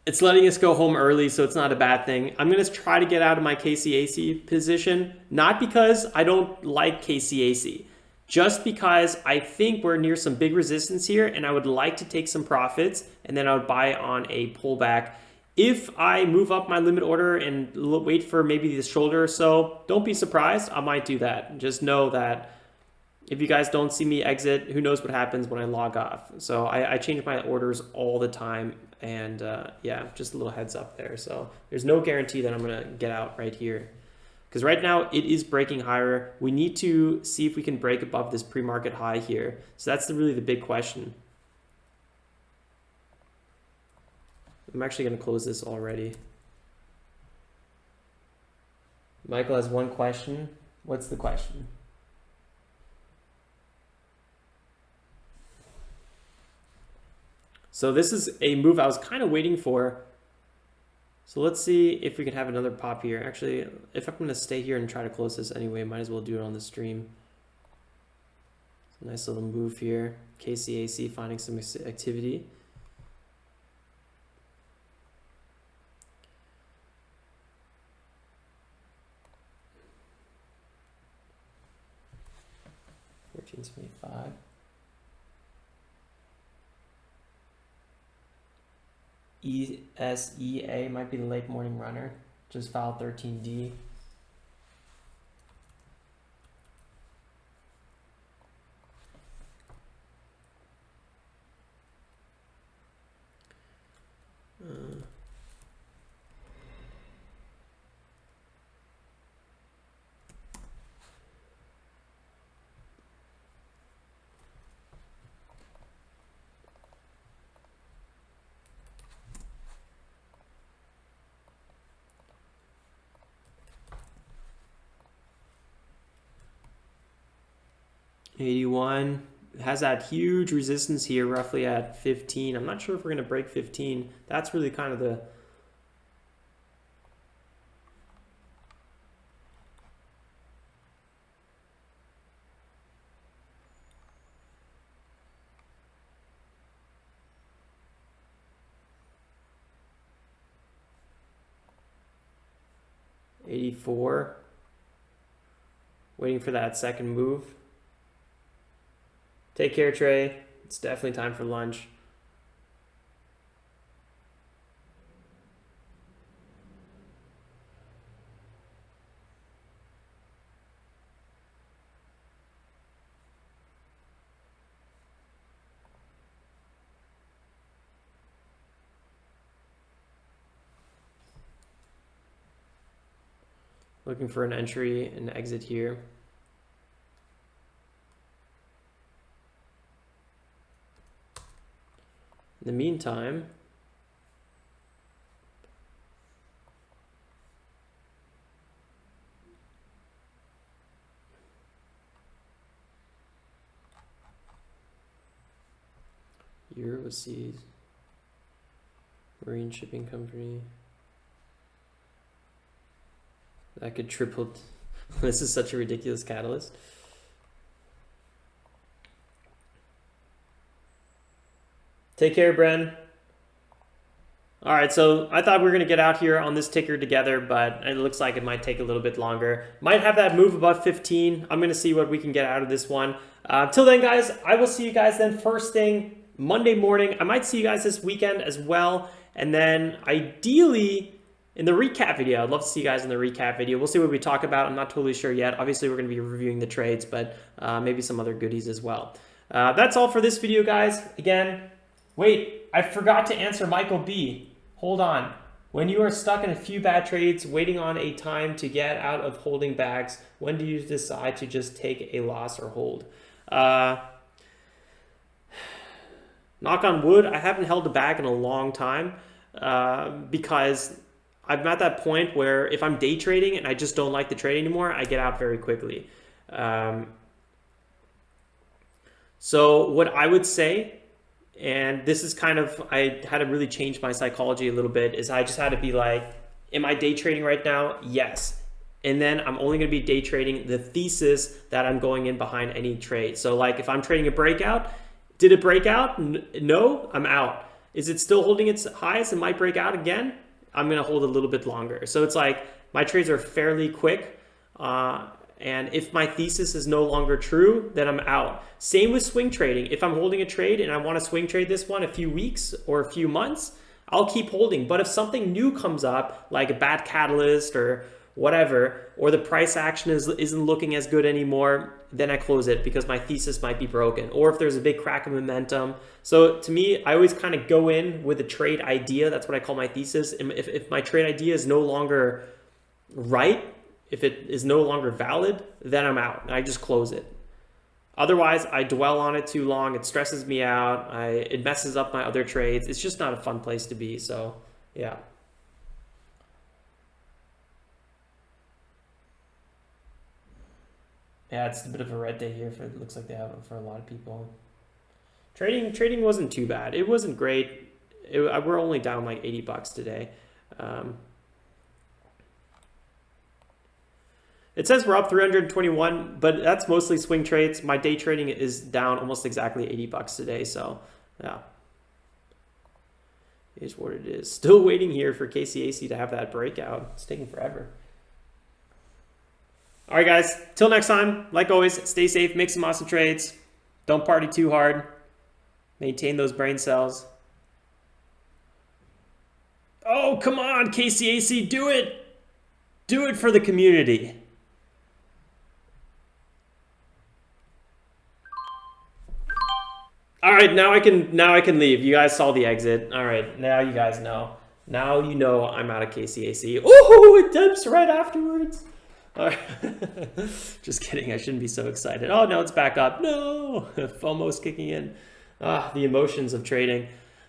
It's letting us go home early, so it's not a bad thing. I'm going to try to get out of my KCAC position, not because I don't like KCAC, just because I think we're near some big resistance here, and I would like to take some profits, and then I would buy on a pullback. If I move up my limit order and wait for maybe the shoulder or so, don't be surprised. I might do that. Just know that if you guys don't see me exit, who knows what happens when I log off. So I change my orders all the time. And yeah, just a little heads up there. So there's no guarantee that I'm going to get out right here. Because right now it is breaking higher. We need to see if we can break above this pre-market high here. So that's really the big question. I'm actually going to close this already. Michael has one question. What's the question? So this is a move I was kind of waiting for. So let's see if we can have another pop here. Actually, if I'm going to stay here and try to close this anyway, might as well do it on the stream. Nice little move here. KCAC finding some activity. $14.75. ESEA might be the late morning runner. Just filed 13D. $81 has that huge resistance here, roughly at 15. I'm not sure if we're going to break 15. That's really kind of the $84. Waiting for that second move. Take care, Trey. It's definitely time for lunch. Looking for an entry and exit here. In the meantime, Euroseas, Marine Shipping Company. That could triple. This is such a ridiculous catalyst. Take care, Bren. All right, so I thought we were going to get out here on this ticker together, but it looks like it might take a little bit longer. Might have that move above 15. I'm going to see what we can get out of this one. Till then, guys, I will see you guys then first thing Monday morning. I might see you guys this weekend as well. And then ideally in the recap video, I'd love to see you guys in the recap video. We'll see what we talk about. I'm not totally sure yet. Obviously, we're going to be reviewing the trades, but maybe some other goodies as well. That's all for this video, guys. Again, wait, I forgot to answer Michael B. Hold on. When you are stuck in a few bad trades, waiting on a time to get out of holding bags, when do you decide to just take a loss or hold? Knock on wood, I haven't held a bag in a long time because I'm at that point where if I'm day trading and I just don't like the trade anymore, I get out very quickly. So what I would say, and this is kind of, I had to really change my psychology a little bit, is I just had to be like, am I day trading right now? Yes. And then I'm only going to be day trading the thesis that I'm going in behind any trade. So like if I'm trading a breakout, did it break out? No, I'm out. Is it still holding its highs and might break out again? I'm going to hold a little bit longer. So it's like my trades are fairly quick. And if my thesis is no longer true, then I'm out. Same with swing trading. If I'm holding a trade and I want to swing trade this one a few weeks or a few months, I'll keep holding. But if something new comes up, like a bad catalyst or whatever, or the price action isn't looking as good anymore, then I close it because my thesis might be broken. Or if there's a big crack of momentum. So to me, I always kind of go in with a trade idea. That's what I call my thesis. And if my trade idea is no longer right, if it is no longer valid, then I'm out. I just close it. Otherwise, I dwell on it too long. It stresses me out. It messes up my other trades. It's just not a fun place to be. So, yeah. Yeah, it's a bit of a red day here. It looks like they have it for a lot of people. Trading wasn't too bad. It wasn't great. We're only down like $80 today. It says we're up 321, but that's mostly swing trades. My day trading is down almost exactly $80 today. So yeah, is what it is. Still waiting here for KCAC to have that breakout. It's taking forever. All right, guys, till next time, like always, stay safe, make some awesome trades. Don't party too hard. Maintain those brain cells. Oh, come on, KCAC, do it. Do it for the community. All right, now I can leave. You guys saw the exit. All right, now you guys know. Now you know I'm out of KCAC. Oh, it dumps right afterwards. All right. Just kidding. I shouldn't be so excited. Oh, no, it's back up. No. FOMO's kicking in. The emotions of trading.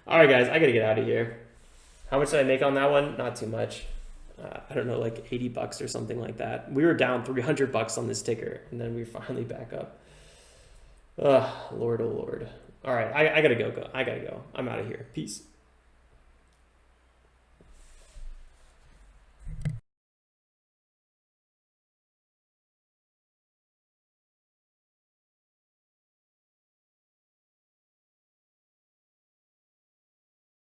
All right, guys, I got to get out of here. How much did I make on that one? Not too much. I don't know, like $80 or something like that. We were down $300 on this ticker, and then we're finally back up. Lord, oh, Lord. All right, I got to go. I got to go. I'm out of here. Peace.